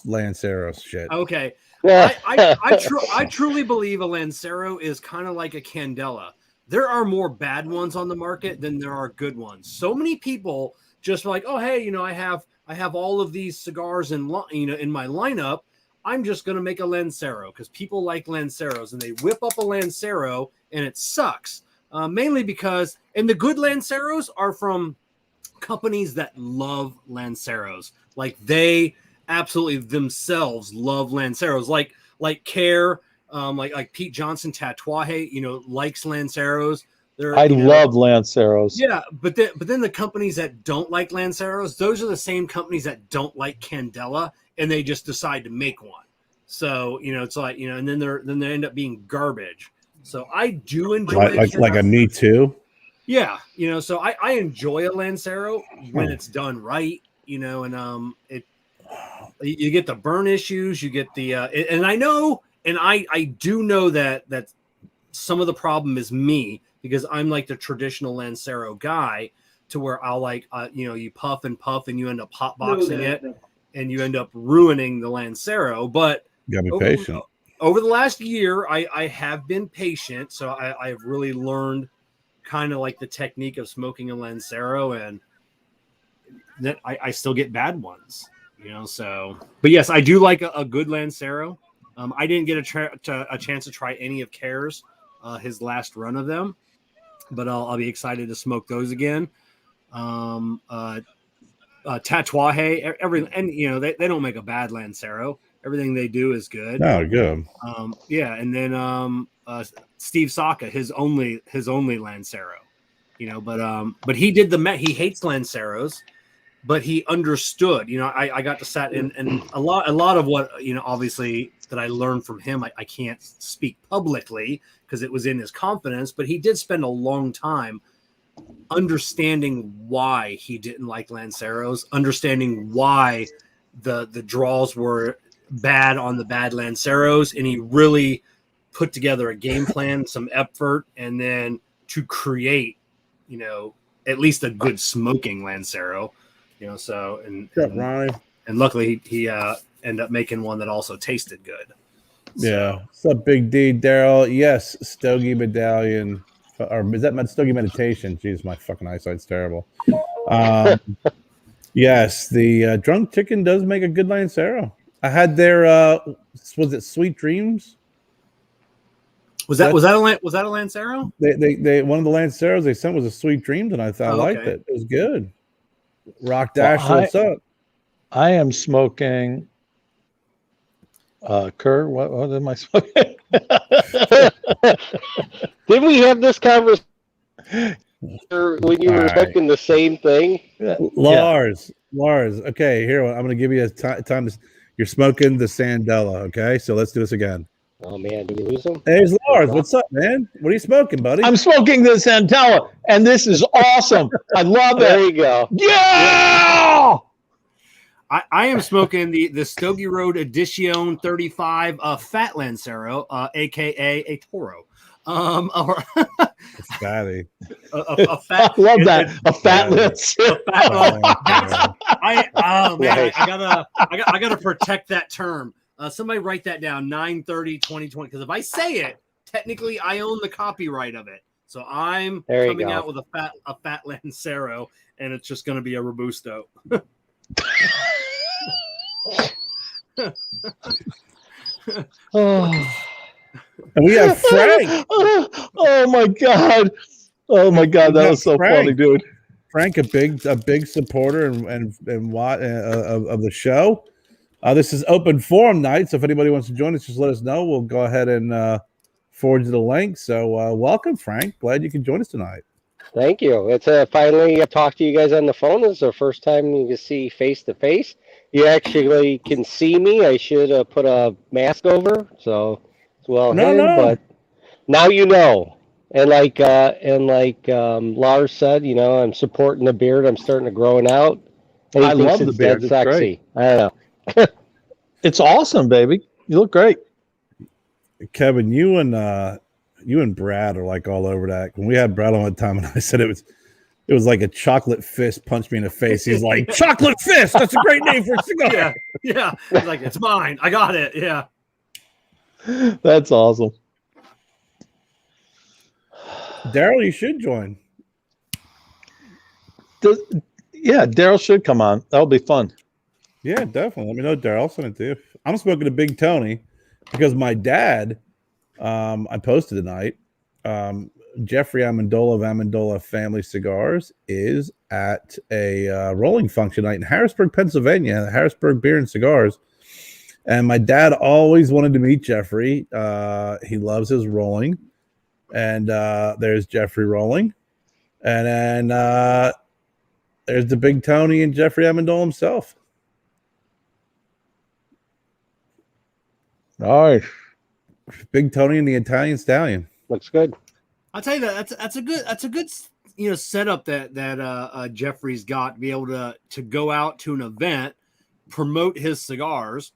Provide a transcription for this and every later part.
Lancero shit. Okay. I truly believe a Lancero is kind of like a Candela. There are more bad ones on the market than there are good ones. So many people just like, oh, hey, I have all of these cigars in my lineup. I'm just gonna make a Lancero because people like Lanceros, and they whip up a Lancero and it sucks. Mainly because, and the good Lanceros are from companies that love Lanceros. Like they absolutely themselves love Lanceros. Like Care, like Pete Johnson Tatuaje, likes Lanceros. I love Lanceros. Yeah, but then the companies that don't like Lanceros, those are the same companies that don't like Candela, and they just decide to make one. So it's like and then they end up being garbage. So I do enjoy like a Me Too. Yeah, so I enjoy a Lancero when it's done right, and you get the burn issues, you get the and I know, and I do know that some of the problem is me, because I'm like the traditional Lancero guy, to where I'll like you puff and puff and you end up hotboxing it, and you end up ruining the Lancero. But you gotta be patient. Over the last year, I have been patient, so I've really learned kind of like the technique of smoking a Lancero, and that I still get bad ones, so. But yes, I do like a good Lancero. I didn't get a chance to try any of Care's his last run of them, but I'll be excited to smoke those again. Tatuaje, everything, and they don't make a bad Lancero. Everything they do is good. Oh, good. Yeah, and then Steve Saka, his only Lancero, but he did he hates Lanceros, but he understood. I got to sat in, and a lot of what obviously that I learned from him, I can't speak publicly because it was in his confidence, but he did spend a long time understanding why he didn't like Lanceros, understanding why the draws were bad on the bad Lanceros, and he really put together a game plan, some effort, and then to create at least a good smoking Lancero, so and luckily he ended up making one that also tasted good. Yeah. What's up, Big D? Daryl? Yes, Stogie Medallion, or is that Stogie Meditation? Jeez, my fucking eyesight's terrible. Yes, the Drunk Chicken does make a good Lancero. I had their was it Sweet Dreams? Was that a Lancero? They one of the Lanceros they sent was a Sweet Dreams, and I thought I liked it. It was good. Rock Dash, what's up? I am smoking. Kerr, what am I smoking? Didn't we have this conversation when you were smoking the same thing? Lars. Okay, here I'm going to give you a time. You're smoking the Sandela. Okay, so let's do this again. Oh man, did we lose him? Hey, Lars, what's up, man? What are you smoking, buddy? I'm smoking the Sandela, and this is awesome. I love it. There you go. Yeah. I am smoking the Stogie Road Edition 35 Fat Lancero, aka a Toro. Or fatty. A fat. I love that. A fat Lancero. I gotta protect that term. Somebody write that down. 9/30/2020. Because if I say it, technically I own the copyright of it. So I'm coming out with a fat Lancero, and it's just going to be a Robusto. And we have Frank. Oh my god! Oh my god! That was so funny, dude. Frank, a big supporter and of the show. This is open forum night, so if anybody wants to join us, just let us know. We'll go ahead and forward you the link. So welcome, Frank. Glad you can join us tonight. Thank you. It's finally talked to you guys on the phone. This is the first time you can see face to face. You actually can see me. I should have put a mask over, so it's hidden. But now you know. And like Lars said, I'm supporting the beard. I'm starting to grow it out. And I love the beard. It's sexy. Great. I don't know. It's awesome, baby. You look great. Kevin, you and Brad are like all over that. When we had Brad on one time, and I said it was It was like a chocolate fist punched me in the face. He's like, chocolate fist. That's a great name for a cigar. Yeah, yeah. He's like, it's mine. I got it. Yeah. That's awesome. Daryl, you should join. Yeah, Daryl should come on. That'll be fun. Yeah, definitely. Let me know, Daryl. I'll send it to you. I'm smoking a Big Tony because my dad, I posted tonight, Jeffrey Amendola of Amendola Family Cigars is at a rolling function night in Harrisburg, Pennsylvania, Harrisburg Beer and Cigars. And my dad always wanted to meet Jeffrey. He loves his rolling. And there's Jeffrey rolling. And then there's the Big Tony and Jeffrey Amendola himself. Nice. Big Tony and the Italian Stallion. Looks good. I'll tell you that's a good setup that Jeffrey's got to be able to go out to an event, promote his cigars,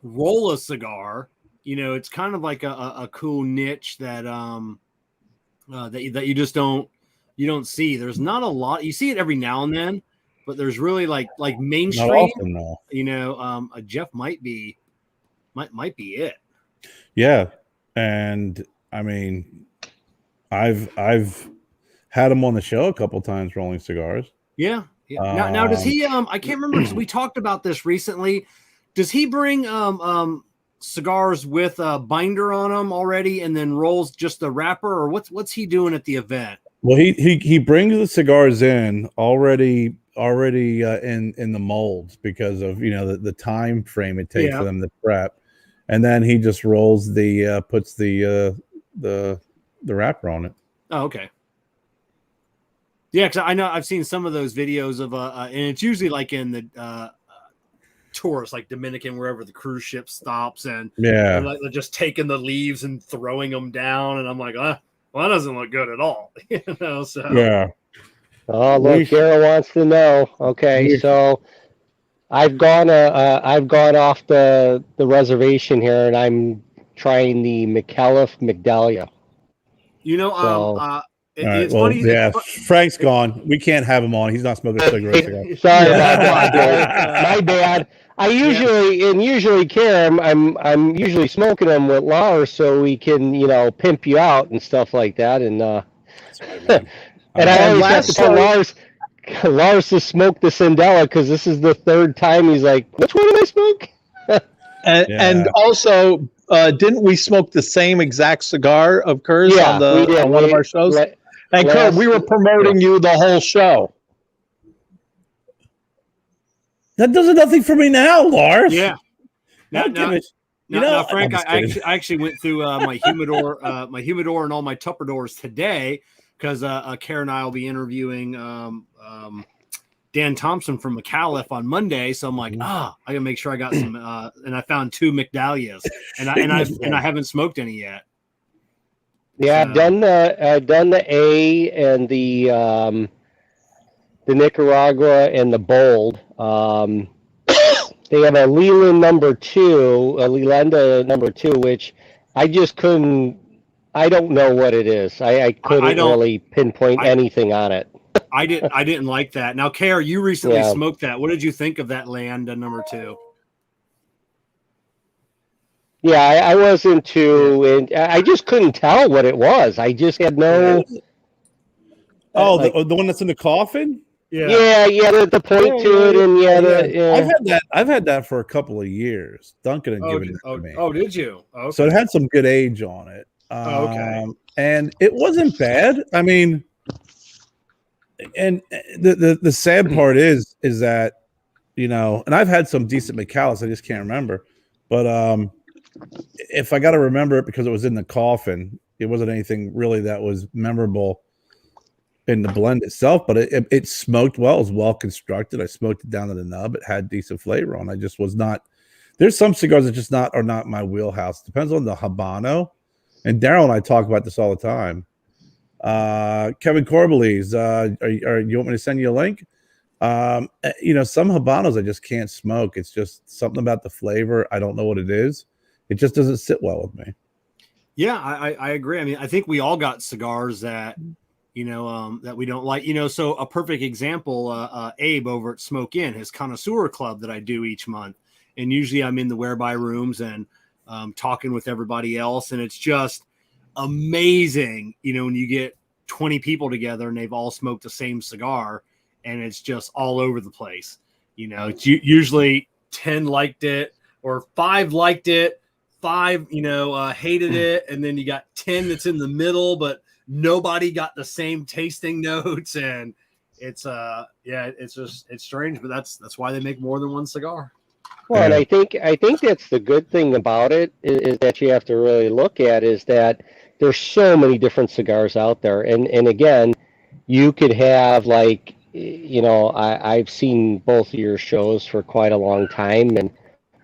roll a cigar. It's kind of like a cool niche that that you just don't see. There's not a lot. You see it every now and then, but there's really like mainstream. Not often, though. Jeff might be it. Yeah, and I mean, I've had him on the show a couple times rolling cigars. Yeah. Now does he? I can't remember because we talked about this recently. Does he bring cigars with a binder on them already, and then rolls just the wrapper, or what's he doing at the event? Well, he brings the cigars in already in the molds because of the time frame it takes for them to prep, and then he just rolls puts the wrapper on it. Oh, okay. Yeah, because I know I've seen some of those videos of and it's usually like in the tours, like Dominican, wherever the cruise ship stops, and they're just taking the leaves and throwing them down, and I'm like, well, that doesn't look good at all, So yeah. Oh, look, Garrett wants to know. Okay, so I've gone off the reservation here, and I'm trying the McAuliffe Migdalia. It's well, funny. Yeah, Frank's gone. We can't have him on. He's not smoking cigarettes. Sorry about that. My bad. I usually care. I'm usually smoking them with Lars so we can pimp you out and stuff like that. And and I always have to tell Lars to smoke the Sandela because this is the third time he's like, which one did I smoke? And also, didn't we smoke the same exact cigar of Kerr's on one of our shows? And Kurt, we were promoting you the whole show. That does nothing for me now, Lars. Yeah. Now, Frank, I actually went through my humidor, and all my Tupperdors today because Karen and I will be interviewing Dan Thompson from McAuliffe on Monday. So I'm like, I gotta make sure I got some. And I found 2 McDahlias, and I haven't smoked any yet. Yeah, I've done the A and the Nicaragua and the Bold. They have a Leland number 2, a Lelanda number 2, which I just couldn't. I don't know what it is. I couldn't really pinpoint anything on it. I didn't like that. Now, Kara, you recently smoked that. What did you think of that Lelanda number 2? Yeah, I wasn't too, and I just couldn't tell what it was. I just had no. Oh, the one that's in the coffin. Yeah, the point to it, and I've had that for a couple of years. Duncan had given it to me. Oh, did you? Okay. So it had some good age on it. Okay. And it wasn't bad. I mean, and the sad part is that and I've had some decent McAuliffe. I just can't remember, but if I got to remember it because it was in the coffin, it wasn't anything really that was memorable in the blend itself, but it smoked well. It was well constructed. I smoked it down to the nub. It had decent flavor on. I just was not. There's some cigars that just are not my wheelhouse. Depends on the Habano. And Daryl and I talk about this all the time. Kevin Corbelese, you want me to send you a link? Some Habanos I just can't smoke. It's just something about the flavor. I don't know what it is. It just doesn't sit well with me. Yeah, I agree. I mean, I think we all got cigars that, that we don't like, so a perfect example, Abe over at Smoke Inn, his connoisseur club that I do each month. And usually I'm in the whereby rooms and talking with everybody else. And it's just amazing, when you get 20 people together and they've all smoked the same cigar and it's just all over the place. It's usually 10 liked it or 5 liked it, 5, hated it. And then you got 10 that's in the middle, but nobody got the same tasting notes. And it's it's strange, but that's why they make more than one cigar. Well, and I think that's the good thing about it is that you have to really look at is that there's so many different cigars out there. And again, you could have I've seen both of your shows for quite a long time, and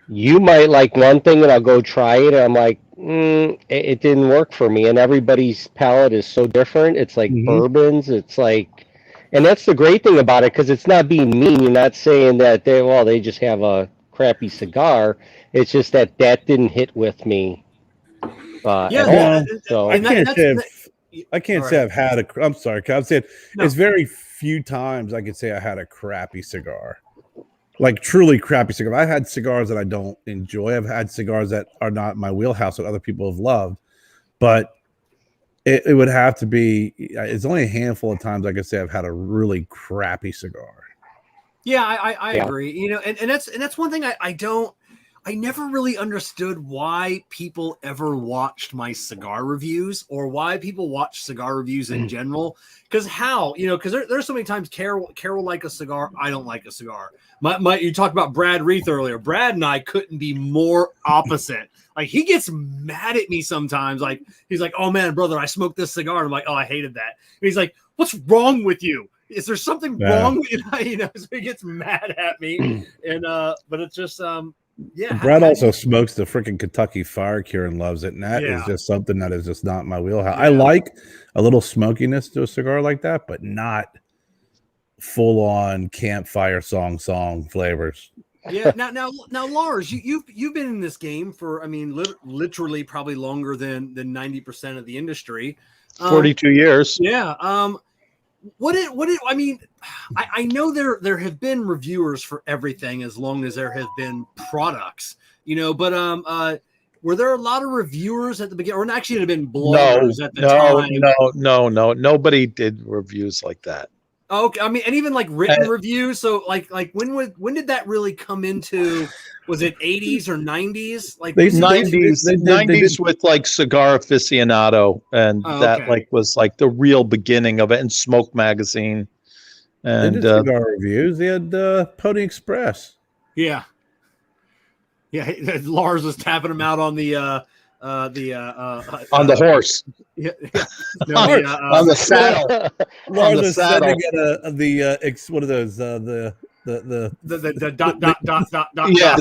you might like one thing and I'll go try it. And I'm like, it didn't work for me. And everybody's palate is so different. It's like bourbons. It's like, and that's the great thing about it, because it's not being mean. You're not saying that they just have a crappy cigar. It's just that didn't hit with me. So I can't say I've had a. I'm sorry, I'm saying it's very few times I could say I had a crappy cigar, like truly crappy cigar. I've had cigars that I don't enjoy. I've had cigars that are not my wheelhouse that other people have loved, but it would have to be. It's only a handful of times I could say I've had a really crappy cigar. Yeah, I agree. And that's one thing I never really understood why people ever watched my cigar reviews or why people watch cigar reviews in general. Because there's so many times Carol like a cigar, I don't like a cigar. You talked about Brad Reith earlier. Brad and I couldn't be more opposite. Like, he gets mad at me sometimes. Like, he's like, "Oh man, brother, I smoked this cigar." And I'm like, "Oh, I hated that." And he's like, "What's wrong with you? Is there something wrong with you?" So he gets mad at me. And but it's just Brad also smokes the freaking Kentucky Fire Cure and loves it, and that is just something that is just not my wheelhouse. I like a little smokiness to a cigar like that, but not full on campfire song flavors. Yeah. Now, Lars, you've been in this game for, literally probably longer than 90% of the industry. 42 years. Yeah. I know there have been reviewers for everything as long as there have been products, but were there a lot of reviewers at the beginning, or actually it had been bloggers at the time? No. Nobody did reviews like that. Okay, and even like written reviews. So like when did that really come into? Was it 80s or 90s? Like 90s with like Cigar Aficionado, and that was like the real beginning of it, and Smoke Magazine. And they did cigar reviews. They had Pony Express. Yeah. Lars was tapping him out on the on the horse. On the saddle. Lars was sending it what are those? The the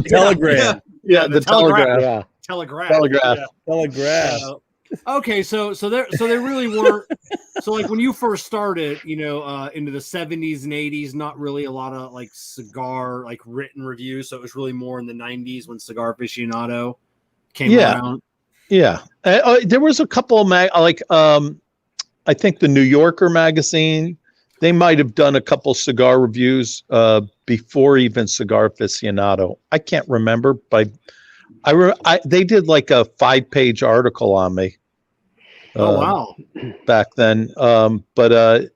telegram. The telegraph. Telegraph. Okay, so they really weren't. So like when you first started, into the 70s and 80s, not really a lot of like cigar like written reviews. So it was really more in the 90s when Cigar Aficionado came around. Yeah, there was a couple of I think the New Yorker magazine. They might have done a couple cigar reviews before even Cigar Aficionado. I can't remember, but they did like a 5-page article on me. Wow! Back then, but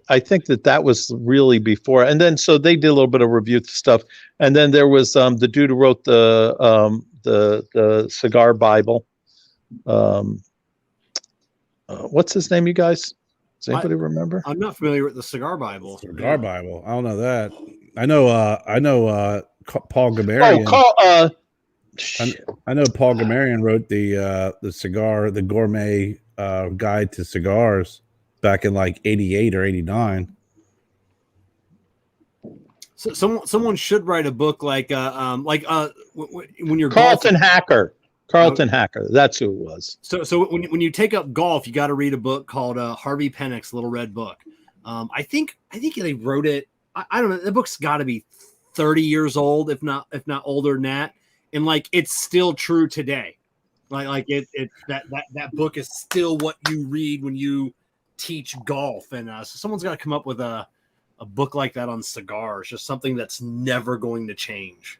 I think that was really before. And then so they did a little bit of review stuff, and then there was the dude who wrote the Cigar Bible. What's his name, you guys? Does anybody remember? I'm not familiar with the Cigar Bible. Cigar Bible. I don't know that. I know Paul Gamarian. I know Paul Gamarian wrote the gourmet guide to cigars back in like 88 or 89. So someone should write a book like when you're Carlton Hacker. Hacker, that's who it was. So when you take up golf, you got to read a book called Harvey Pennock's Little Red Book. I think they wrote it. I don't know. The book's got to be 30 years old, if not older than that, and like it's still true today. Like that book is still what you read when you teach golf, and so someone's got to come up with a book like that on cigars, just something that's never going to change.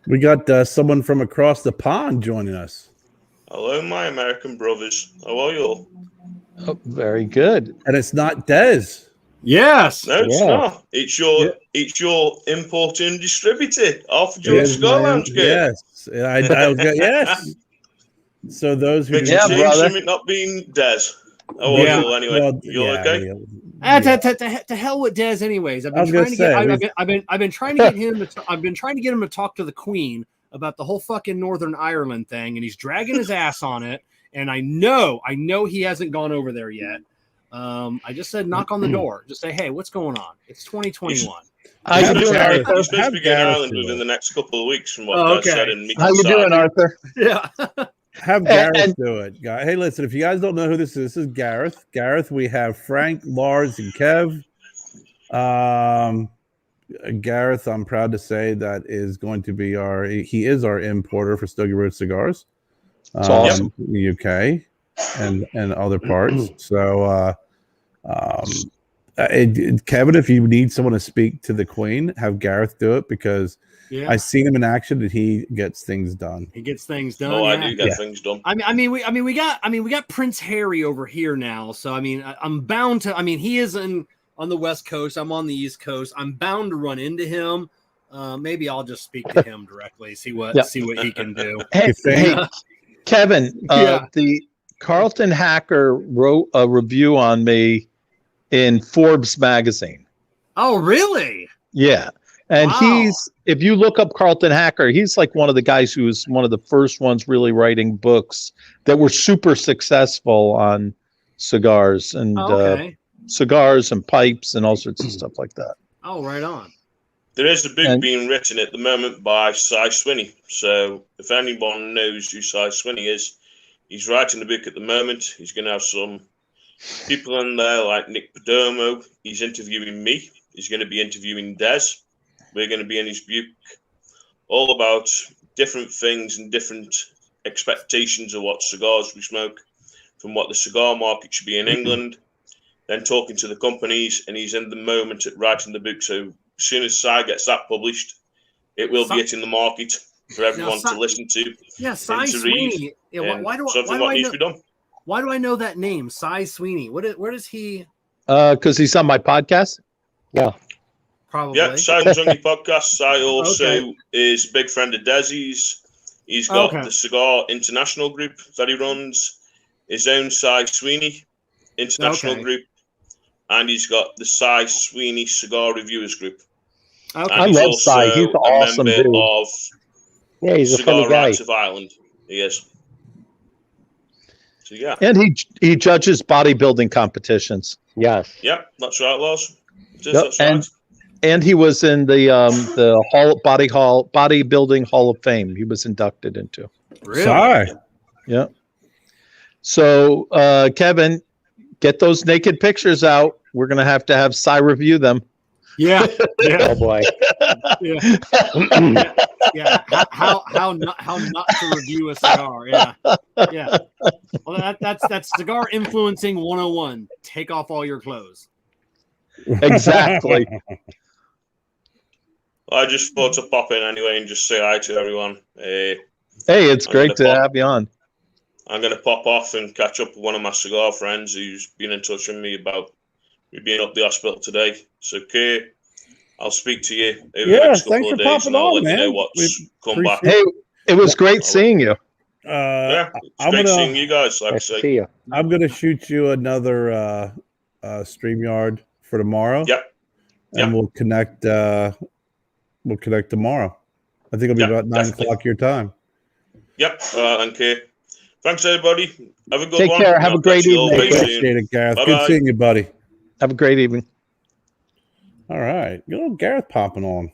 We got someone from across the pond joining us. Hello, my American brothers. How are you all? Oh, very good. And it's not Dez. Yes. No, it's Yeah. not. It's your importing distributor, Alpha George Yes, Cigar man. Lounge. Yes. I was yes. So those who Makes didn't- a change brother. from it not being Des. How are Yeah. you all anyway? well, You all yeah, okay? To hell with Des. Anyways, I've I was been gonna trying to get. say, I've been trying to get him. I've been trying to get him to talk to the Queen about the whole fucking Northern Ireland thing, and he's dragging his ass on it. And I know he hasn't gone over there yet. I just said knock on the door. Just say, hey, what's going on? It's 2021. How you doing, Gareth. Arthur? You're supposed to be getting Gareth Ireland do within it. the next couple of weeks from what Oh, Des okay. said. And How you doing, Arthur? Yeah. have Gareth and- do it. Hey, listen, if you guys don't know who this is Gareth. Gareth, we have Frank, Lars, and Kev. Gareth, I'm proud to say that is going to be he is our importer for Stogie Road cigars. It's awesome. In the UK and other parts. So Kevin, if you need someone to speak to the Queen, have Gareth do it, because Yeah. I seen him in action and he gets things done. He gets things done. Oh, I yeah. do get Yeah. things done. we got Prince Harry over here now. So I'm bound to. He is on the West Coast. I'm on the East Coast. I'm bound to run into him. Maybe I'll just speak to him directly. See what he can do. Hey, You think? hey, Kevin, Yeah. the Carlton Hacker wrote a review on me in Forbes magazine. Oh, really? Yeah. And Wow. if you look up Carlton Hacker, he's like one of the guys who was one of the first ones really writing books that were super successful on cigars and Okay. cigars and pipes and all sorts of stuff like that. Oh, right on. There is a book And- being written at the moment by Cy Swinney. So if anyone knows who Cy Swinney is, he's writing the book at the moment. He's going to have some people in there like Nick Perdomo. He's interviewing me. He's going to be interviewing Des. We're going to be in his book all about different things and different expectations of what cigars we smoke, from what the cigar market should be in England, then talking to the companies, and he's in the moment at writing the book. So as soon as Cy gets that published, it will be hitting the market for everyone Cy- to listen to. Yeah, Cy to read, Sweeney. Yeah, and why do something I needs know? to be done. Why do I know that name, Cy Sweeney? Where does he? Because he's on my podcast. Yeah. Probably. Yeah, Cy's on your podcast. Cy also Okay. is a big friend of Desi's. He's got Okay. the Cigar International Group that he runs, his own Cy Sweeney International Okay. Group, and he's got the Cy Sweeney Cigar Reviewers Group. Okay. And I he's love also Cy. He's an a awesome member dude. of Yeah, he's a funny Cigar guy. Rights of Ireland. He is. So yeah, And he judges bodybuilding competitions. Yes. yep, that's right, Lars. It is, Yep, that's and- right. And he was in the bodybuilding Hall of Fame. He was inducted into. Really? Sorry. Yeah. So Kevin, get those naked pictures out. We're gonna have to have Cy review them. Yeah. Yeah. Oh boy. Yeah. Yeah. How not to review a cigar? Yeah. Yeah. Well, that's cigar influencing 101. Take off all your clothes. Exactly. I just thought to pop in anyway and just say hi to everyone. Hey, it's I'm great to gonna pop- have you on. I'm going to pop off and catch up with one of my cigar friends who's been in touch with me about me being up the hospital today. So, Kay, I'll speak to you over Yeah, the next thanks couple of for days popping and I'll on, let you man. know what's We come back. Hey, it was great seeing you. Yeah, it's I'm great gonna seeing you guys, like I Nice to say. see you. I'm gonna shoot you another StreamYard for tomorrow. Yep. And Yep. we'll connect tomorrow. I think it'll be Yep, about 9 definitely. o'clock your time. Yep, and Kay. Thanks, everybody. Have a good Take one. care. Have I'll a great catch you all evening. very soon. Appreciate it, Gareth. Good Bye-bye. seeing you, buddy. Have a great evening. All right. Good old Gareth popping on.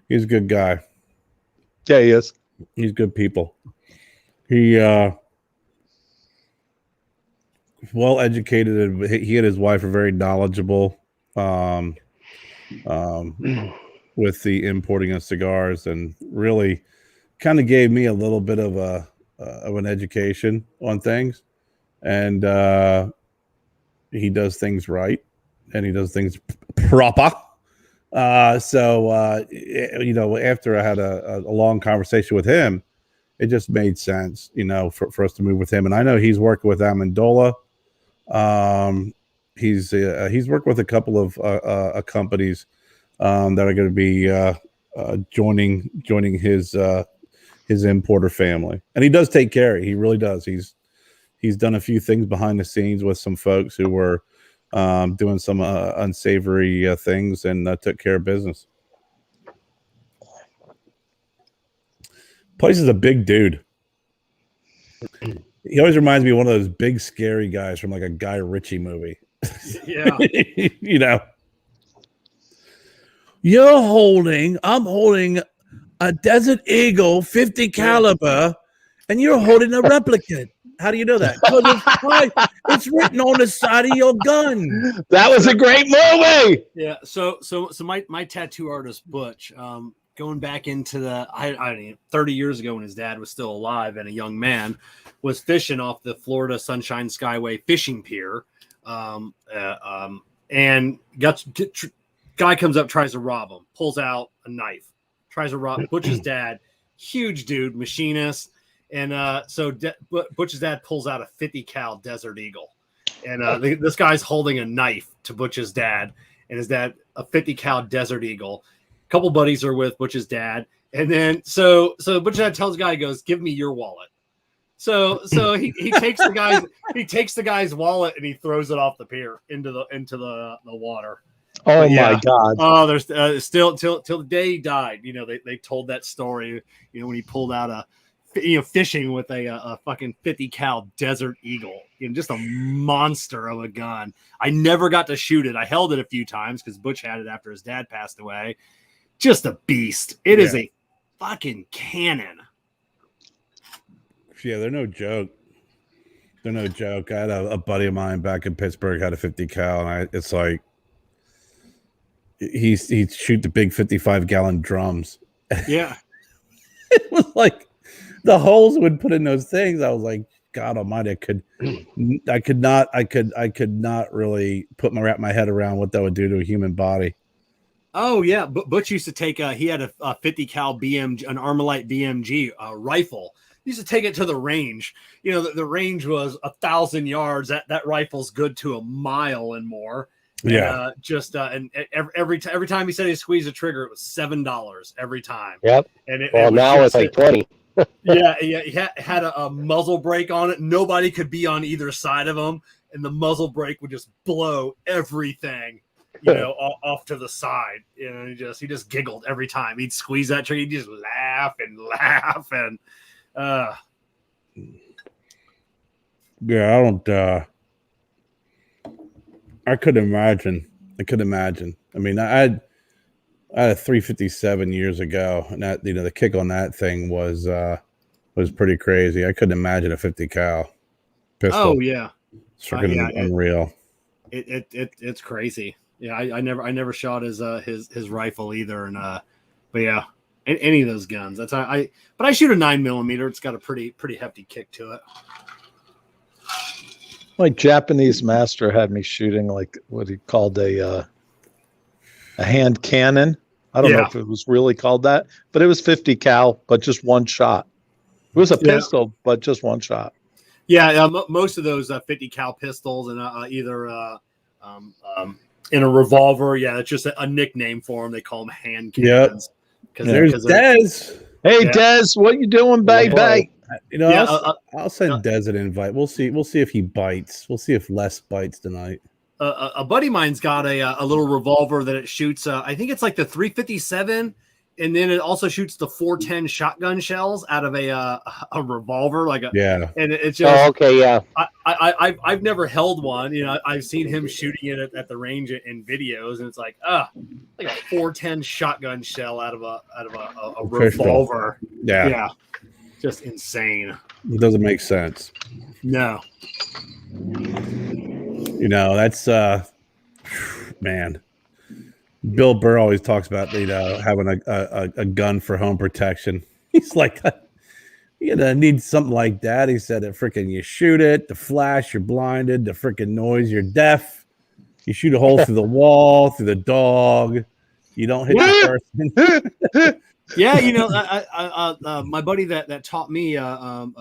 He's a good guy. Yeah, he is. He's good people. He well educated, and he and his wife are very knowledgeable with the importing of cigars, and really kind of gave me a little bit of an education on things. And he does things right, and he does things proper. You know, after I had a long conversation with him, it just made sense, you know, for us to move with him. And I know he's working with Amendola. He's worked with a couple of companies that are going to be joining his importer family, and he does take care. He really does. He's done a few things behind the scenes with some folks who were doing some unsavory things, and took care of business. Place is a big dude. He always reminds me of one of those big scary guys from like a Guy Ritchie movie. Yeah. You know, I'm holding a Desert Eagle 50 caliber, and you're holding a replicant. How do you know that? Because it's written on the side of your gun. That was a great movie. Yeah. So my tattoo artist Butch, going back into the I don't know, 30 years ago when his dad was still alive and a young man, was fishing off the Florida Sunshine Skyway fishing pier, and guy comes up, tries to rob him, pulls out a knife, tries to rob Butch's dad, huge dude, machinist, and Butch's dad pulls out a 50 cal Desert Eagle, and this guy's holding a knife to Butch's dad, and his dad a 50 cal Desert Eagle. A couple buddies are with Butch's dad, and then so Butch's dad tells the guy, he goes, "Give me your wallet." So he takes the guy's wallet and he throws it off the pier into the water. Oh my God! Oh, there's still till the day he died. You know, they told that story. You know, when he pulled out fishing with a fucking 50 cal Desert Eagle. You know, just a monster of a gun. I never got to shoot it. I held it a few times because Butch had it after his dad passed away. Just a beast. It is a fucking cannon. Yeah, they're no joke. They're no joke. I had a buddy of mine back in Pittsburgh had a 50 cal, and it's like he'd shoot the big 55-gallon drums. Yeah. It was like the holes would put in those things. I was like, God Almighty, I could not really wrap my head around what that would do to a human body. Oh yeah, Butch used to take he had a 50 cal BMG, an Armalite BMG rifle. He used to take it to the range. You know, the range was 1,000 yards. That rifle's good to a mile and more. Yeah. And every time he said he squeezed a trigger, it was $7 every time. Yep. And now it's like 20. Yeah. He had a muzzle brake on it. Nobody could be on either side of him, and the muzzle brake would just blow everything, you know, off to the side. You know, he just giggled every time he'd squeeze that trigger. He'd just laugh and yeah, I couldn't imagine. I mean, I had a 357 years ago, and that, you know, the kick on that thing was pretty crazy. I couldn't imagine a 50 cal pistol. Oh yeah, it's freaking unreal. It's crazy. Yeah, I never shot his rifle either, and but yeah, any of those guns. That's but I shoot a 9mm. It's got a pretty hefty kick to it. My Japanese master had me shooting like what he called a hand cannon. I don't know if it was really called that, but it was 50 cal, but just one shot. It was a pistol, but just one shot. Yeah, most of those 50 cal pistols and either in a revolver. Yeah, it's just a nickname for them. They call them hand cannons. There's Dez. Hey, Dez, what you doing, baby? You know, I'll send Dez an invite. We'll see if he bites. We'll see if Les bites tonight. A buddy of mine's got a little revolver that it shoots. I think it's like the 357, and then it also shoots the 410 shotgun shells out of a revolver, And it's just I've never held one. You know, I've seen him shooting it at the range in videos, and it's like like a 410 shotgun shell out of a revolver. Yeah. Just insane. It doesn't make sense. No. You know, that's man. Bill Burr always talks about having a gun for home protection. He's like, You're gonna need something like that. He said, freaking, you shoot it, the flash, you're blinded, the freaking noise, you're deaf. You shoot a hole through the wall, through the dog. You don't hit the person. Yeah, you know, my buddy that taught me,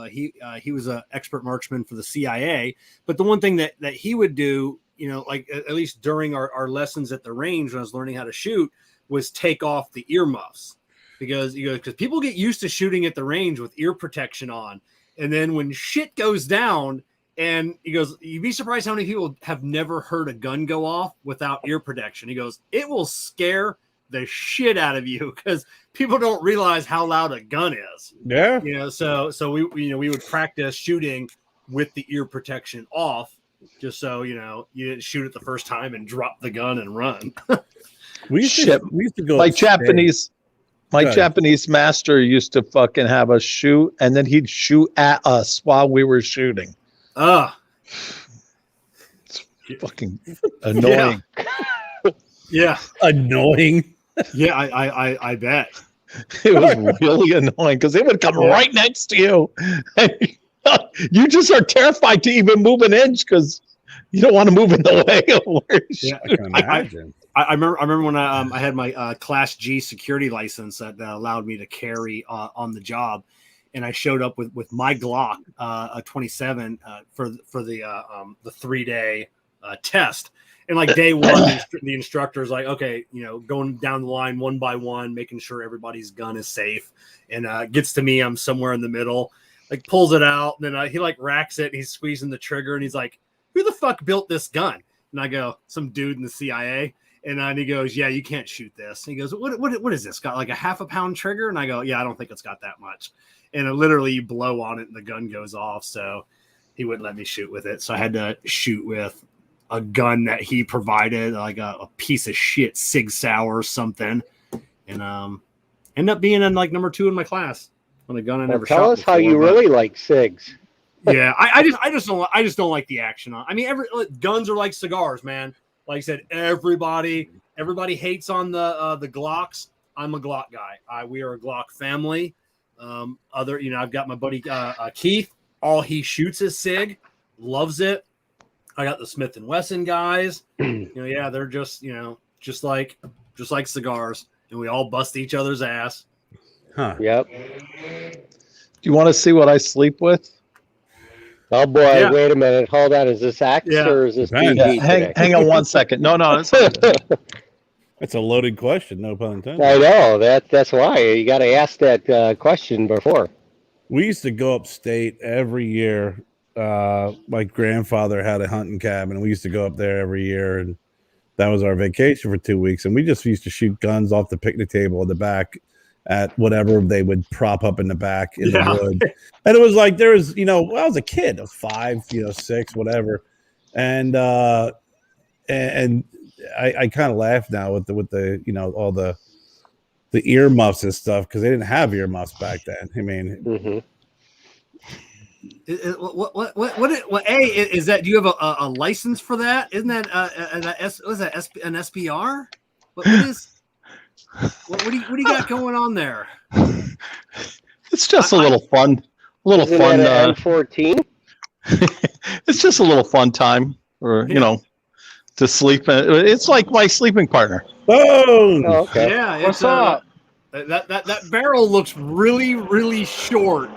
he was an expert marksman for the CIA. But the one thing that he would do, you know, like at least during our lessons at the range when I was learning how to shoot, was take off the earmuffs because people get used to shooting at the range with ear protection on, and then when shit goes down, and he goes, you'd be surprised how many people have never heard a gun go off without ear protection. He goes, it will scare the shit out of you because people don't realize how loud a gun is. Yeah. You know, so we would practice shooting with the ear protection off, just so you didn't shoot it the first time and drop the gun and run. we used to go My upstate. Japanese master used to fucking have us shoot, and then he'd shoot at us while we were shooting. It's fucking annoying. Yeah. Annoying. Yeah, I bet. It was really annoying because they would come right next to you. You just are terrified to even move an inch because you don't want to move in the way of where Yeah, I can imagine. I remember when I had my Class G security license that allowed me to carry on the job, and I showed up with my Glock, a 27, for the 3-day test. And like day one, the instructor's like, okay, going down the line one by one, making sure everybody's gun is safe, and gets to me, I'm somewhere in the middle, like pulls it out, and then he like racks it, and he's squeezing the trigger, and he's like, who the fuck built this gun? And I go, some dude in the CIA. And he goes, yeah, you can't shoot this. And he goes, what is this? Got like a half a pound trigger? And I go, yeah, I don't think it's got that much. And literally you blow on it and the gun goes off. So he wouldn't let me shoot with it. So I had to shoot with a gun that he provided, like a piece of shit Sig Sauer or something. And end up being in like number 2 in my class on a gun I never shot. Tell us how you really like SIGs. Yeah, I just don't like the action on. I mean, guns are like cigars, man. Like I said, everybody hates on the Glocks. I'm a Glock guy. We are a Glock family. I've got my buddy Keith. All he shoots is Sig, loves it. I got the Smith and Wesson guys. They're just like cigars, and we all bust each other's ass. Huh. Yep. Do you want to see what I sleep with? Oh boy! Yeah. Wait a minute. Hold on. Is this X or is this PG? Yeah, hang on 1 second. No, it's That's a loaded question. No pun intended. I know that's why you got to ask that question before. We used to go upstate every year. My grandfather had a hunting cabin, and we used to go up there every year, and that was our vacation for 2 weeks. And we just used to shoot guns off the picnic table in the back at whatever they would prop up in the back in the woods. And it was like, there was, I was a kid of 5, 6, whatever. And I kind of laugh now with the all the earmuffs and stuff, because they didn't have earmuffs back then. I mean, is that? Do you have a license for that? Isn't that an SPR? What is? What do you got going on there? It's just a little fun. Isn't Fun. That M14. It's just a little fun time, or to sleep. It's like my sleeping partner. oh, Okay. Yeah, What's up? That barrel looks really, really short.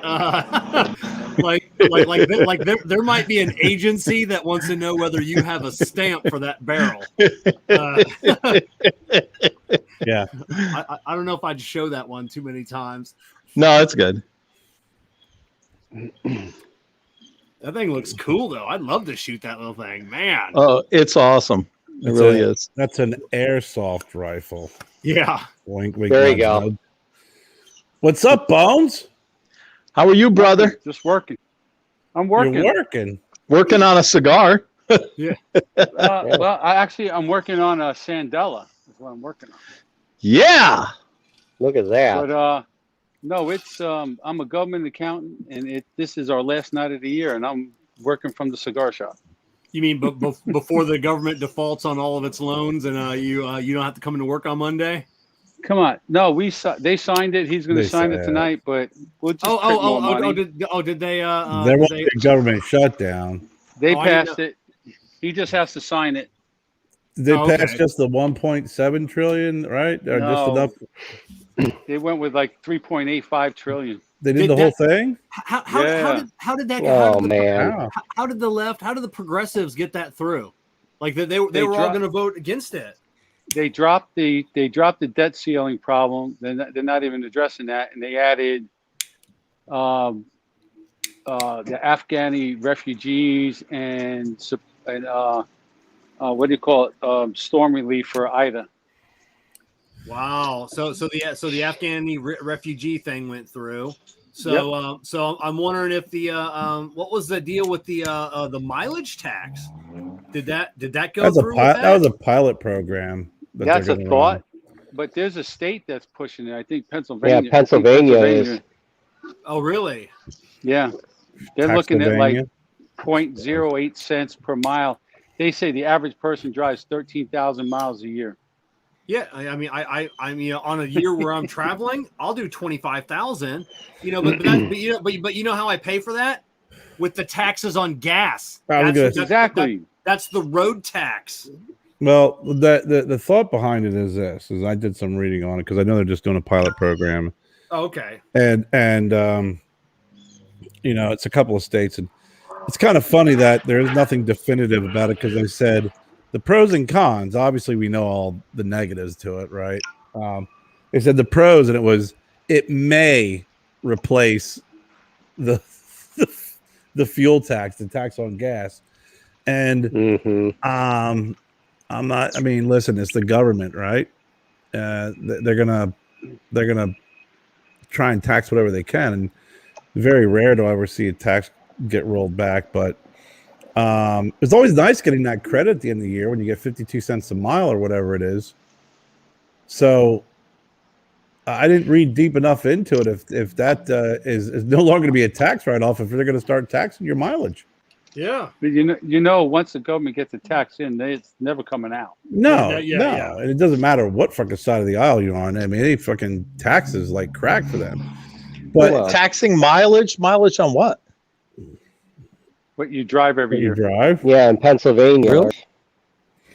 Like there might be an agency that wants to know whether you have a stamp for that barrel. yeah. I don't know if I'd show that one too many times. No, it's good. That thing looks cool though. I'd love to shoot that little thing, man. Oh, it's awesome. It really is. That's an airsoft rifle. Yeah. Wink, wink, There you nudge, go. nudge. What's up, Bones? How are you, brother? Just working. I'm working. You're working. Working on a cigar. Well, I'm working on a Sandella. That's what I'm working on. Yeah. Look at that. But no, it's I'm a government accountant, and this is our last night of the year, and I'm working from the cigar shop. You mean before the government defaults on all of its loans, and you don't have to come into work on Monday? Come on. No, they signed it. He's going to They sign said- it tonight, but we'll just print more money. Did they? There did was they? a government shutdown. They I didn't passed it. He just has to sign it. Did they Oh, pass okay. just the 1.7 trillion, right? Or just No. enough? They went with like 3.85 trillion. They did Did the whole that- thing? Yeah. How did that? Oh man. Wow. How did the left? How did the progressives get that through? Like they were all dropped- going to vote against it. They dropped the debt ceiling problem. They're not even addressing that, and they added the Afghani refugees and what do you call it? Storm relief for Ida. Wow. So the Afghani refugee thing went through. So so I'm wondering if the what was the deal with the mileage tax? Did that go That's through? With that was a pilot program. That's they're a gonna thought, run. but there's a state that's pushing it. I think Pennsylvania. Yeah, Pennsylvania is. Oh, really? Yeah, they're looking at like Taxpennsylvania? 0.08 cents per mile. They say the average person drives 13,000 miles a year. Yeah, I mean, I'm on a year where I'm traveling, I'll do 25,000. But you know how I pay for that? With the taxes on gas. Exactly. That's the road tax. Well, the thought behind it is this: is I did some reading on it because I know they're just doing a pilot program, Oh, okay. and it's a couple of states, and it's kind of funny that there's nothing definitive about it because they said the pros and cons. Obviously, we know all the negatives to it, right? They said the pros, and it may replace the fuel tax, the tax on gas, and I'm not. I mean, listen, it's the government, right? They're gonna try and tax whatever they can, and very rare do I ever see a tax get rolled back. But it's always nice getting that credit at the end of the year when you get 52 cents a mile or whatever it is. So I didn't read deep enough into it. If that is no longer going to be a tax write-off, if they're going to start taxing your mileage. Yeah. But once the government gets the tax in, it's never coming out. No, Yeah. and it doesn't matter what fucking side of the aisle you're on. I mean, any fucking taxes like crack for them. But taxing mileage on what? What you drive every you year. drive. Yeah, in Pennsylvania. Really?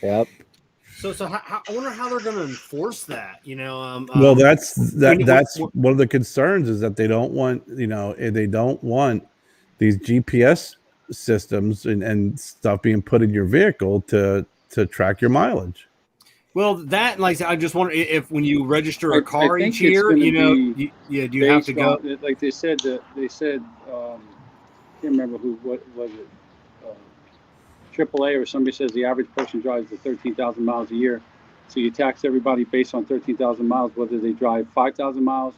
Yep. So I wonder how they're going to enforce that. Well, that's when- one of the concerns is that they don't want these GPS systems and stuff being put in your vehicle to track your mileage. Well, that like I just wonder if when you register a car I think each it's year, gonna do be you have to go? Like they said, can't remember what was it, AAA or somebody says the average person drives the 13,000 miles a year. So you tax everybody based on 13,000 miles, whether they drive 5,000 miles,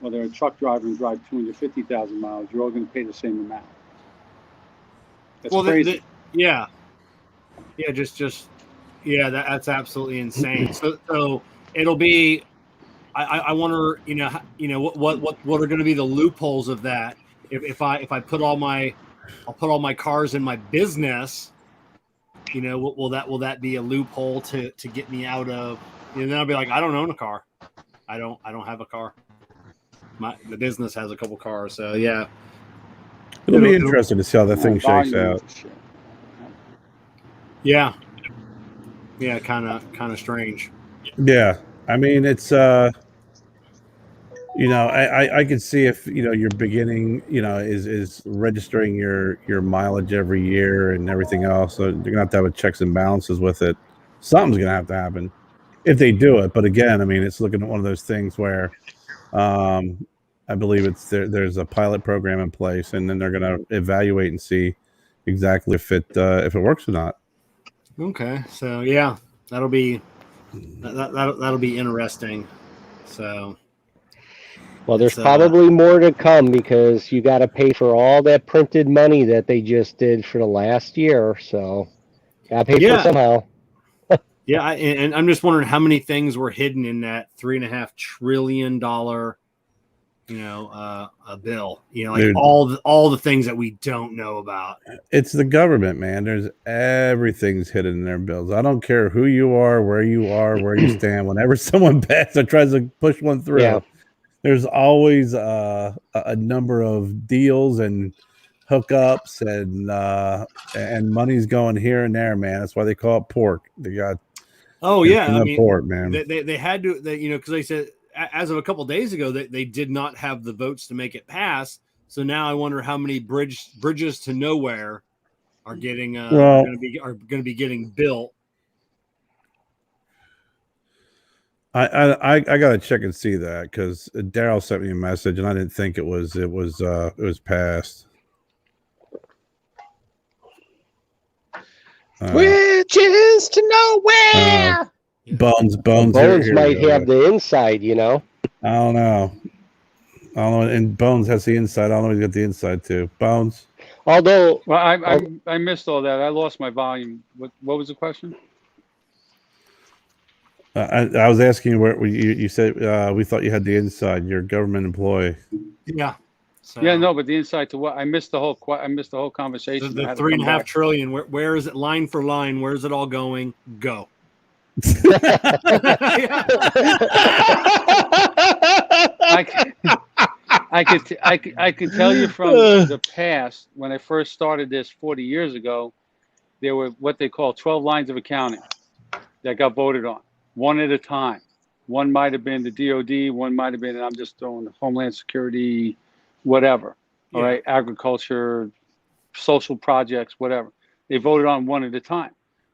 or they're a truck driver and drive 250,000 miles. You're all going to pay the same amount. That's crazy. That's absolutely insane. So it'll be. I wonder, what are going to be the loopholes of that? If I put all my cars in my business, will that be a loophole to get me out of? And then I'll be like, I don't own a car. I don't have a car. The business has a couple cars, so yeah. It'll be interesting to see how that thing shakes out. Yeah, kind of strange. Yeah, I mean it's I can see if you're beginning is registering your mileage every year and everything else. So you're gonna have checks and balances with it. Something's gonna have to happen if they do it. But again, I mean it's looking at one of those things where I believe there's a pilot program in place, and then they're gonna evaluate and see exactly if it works or not. Okay, so yeah, that'll be interesting. So, well, there's probably more to come because you got to pay for all that printed money that they just did for the last year. So, got to pay for it somehow. Yeah, and I'm just wondering how many things were hidden in that $3.5 trillion a bill. Like Dude. all the things that we don't know about. It's the government, man. There's everything's hidden in their bills. I don't care who you are, where you stand. Whenever someone passes or tries to push one through, Yeah. there's always a number of deals and hookups and money's going here and there, man. That's why they call it pork. They got pork, man. They had to, because they said as of a couple of days ago that they did not have the votes to make it pass. So now I wonder how many bridges to nowhere are getting going to be getting built. I gotta check and see that because Daryl sent me a message and I didn't think it was passed. Bridges to nowhere. Bones might have the inside, I don't know. And Bones has the inside. I don't know if he's got the inside too. Bones. Although, I missed all that. I lost my volume. What was the question? I was asking you where you said we thought you had the inside. You're a government employee. Yeah. So, yeah, no, but the inside to what? I missed the whole conversation. The $3.5 trillion. Where is it? Line for line. Where is it all going? Go. I can tell you from the past when I first started this 40 years ago, there were what they call 12 lines of accounting that got voted on, one at a time. One might have been the DOD, one might have been, and I'm just throwing Homeland Security, whatever. All right, agriculture, social projects, whatever. They voted on one at a time.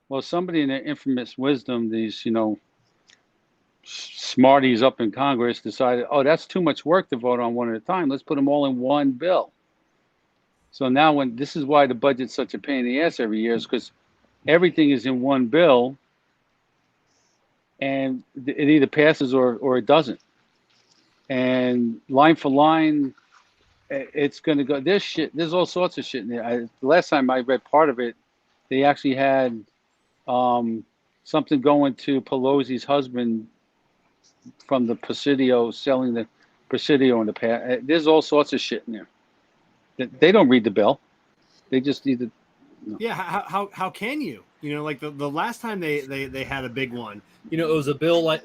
Well, somebody in their infamous wisdom, these, smarties up in Congress decided, oh, that's too much work to vote on one at a time. Let's put them all in one bill. So now this is why the budget's such a pain in the ass every year, is because everything is in one bill and it either passes or it doesn't. And line for line, it's going to go, there's all sorts of shit in there. The last time I read part of it, they actually had something going to Pelosi's husband from the Presidio, selling the Presidio in the past. There's all sorts of shit in there. They don't read the bill. They just either. Yeah, how can you? Like the last time they had a big one, it was a bill like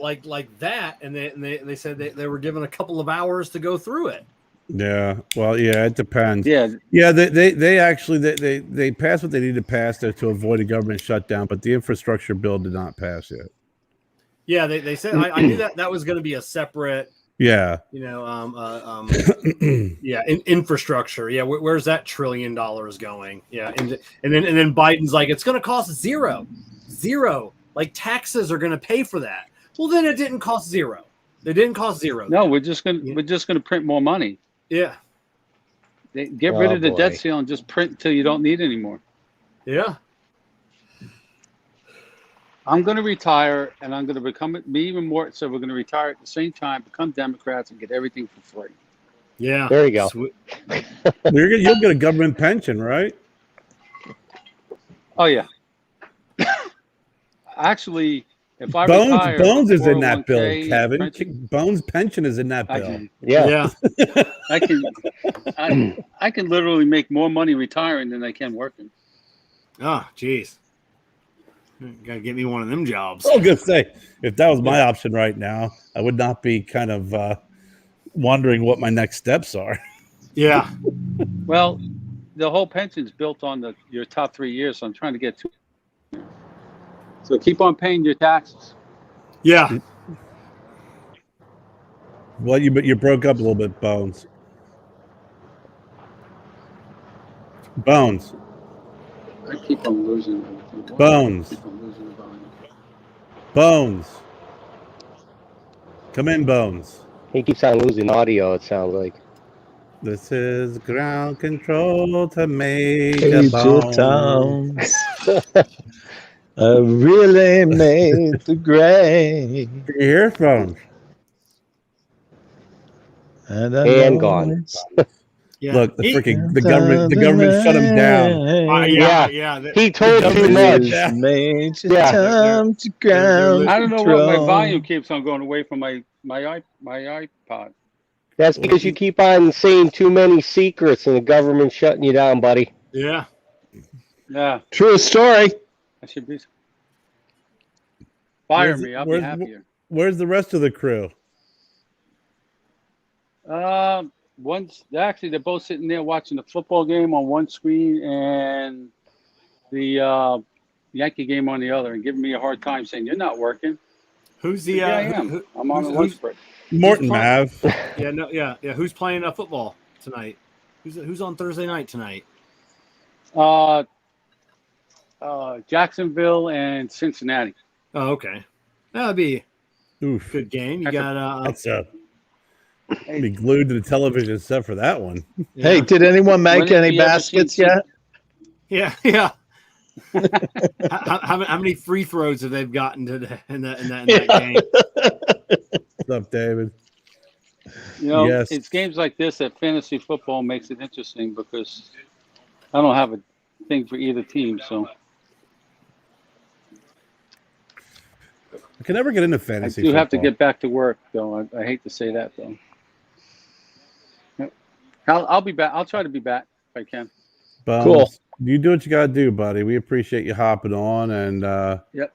that, and they said they were given a couple of hours to go through it. Yeah, well, yeah, it depends. Yeah. They actually they passed what they needed to pass there to avoid a government shutdown, but the infrastructure bill did not pass yet. Yeah, they said I knew that was going to be a separate. Yeah. Infrastructure. Yeah, where's that $1 trillion going? Yeah, and then Biden's like, it's going to cost zero. Like taxes are going to pay for that. Well, then it didn't cost zero. It didn't cost zero. No, we're just gonna print more money. Yeah. Get rid of the debt ceiling and just print until you don't need anymore. Yeah. I'm going to retire and I'm going to be even more. So we're going to retire at the same time, become Democrats and get everything for free. Yeah. There you go. You'll get a government pension, right? Oh, yeah. Actually, if I retire, Bones is in that bill, Kevin. Bones' pension is in that bill. I can literally make more money retiring than I can working. Oh, geez. Gotta get me one of them jobs. I was gonna say, if that was my option right now, I would not be kind of wondering what my next steps are. Yeah. Well, the whole pension's built on your top 3 years, so I'm trying to get to. So keep on paying your taxes. Yeah. Well, you broke up a little bit, Bones. I keep on losing. Bones. Come in, Bones. He keeps on losing audio, it sounds like. This is ground control to Major Bones. I really made the grade. Can you hear us, Bones? And gone. Yeah. Look, the government shut him down. He told too much. Time to ground I don't know what my volume keeps on going away from my iPod. That's because you keep on saying too many secrets and the government's shutting you down, buddy. Yeah. Yeah, True story. I should be. Fire Where's- me. I'll be where's- happier. Where's the rest of the crew? They're both sitting there watching the football game on one screen and the Yankee game on the other, and giving me a hard time saying you're not working. Who's the? Yeah, I am. I'm on the lunch break. Morton playing? Mav. Yeah, no, yeah. Who's playing football tonight? Who's on Thursday night tonight? Jacksonville and Cincinnati. Oh, okay. That'd be Oof. a good game. You got That's be glued to the television set for that one. Hey, did anyone make When have any you ever baskets seen- yet? yeah. how many free throws have they gotten today in that game? What's up, David? You know, Yes. it's games like this that fantasy football makes it interesting because I don't have a thing for either team. So I can never get into I fantasy. do have to football. get back to work, though. I hate to say that, though. I'll be back. I'll try to be back if I can. Bums. Cool. You do what you gotta do, buddy. We appreciate you hopping on and Yep.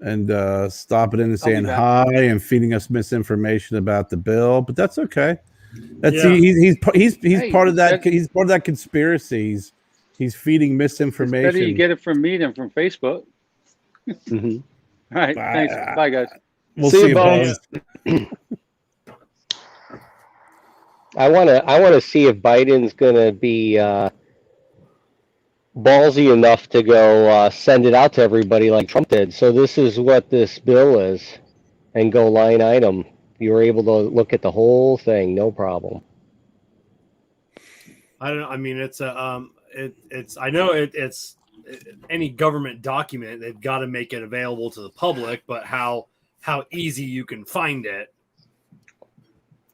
and stopping in and I'll be saying back. hi and feeding us misinformation about the bill, but that's okay. That's Yeah. he's Hey, part of that. that- He's part of that conspiracy. He's feeding It's misinformation. better you get it from me than from Facebook. Mhm. All right. Thanks. Bye, guys. We'll See see, you, Bones. I wanna see if Biden's gonna be ballsy enough to go send it out to everybody like Trump did. So this is what this bill is, and go line item. You were able to look at the whole thing, no problem. I don't know. I mean, it's a it's. I know it's any government document. They've got to make it available to the public, but how easy you can find it.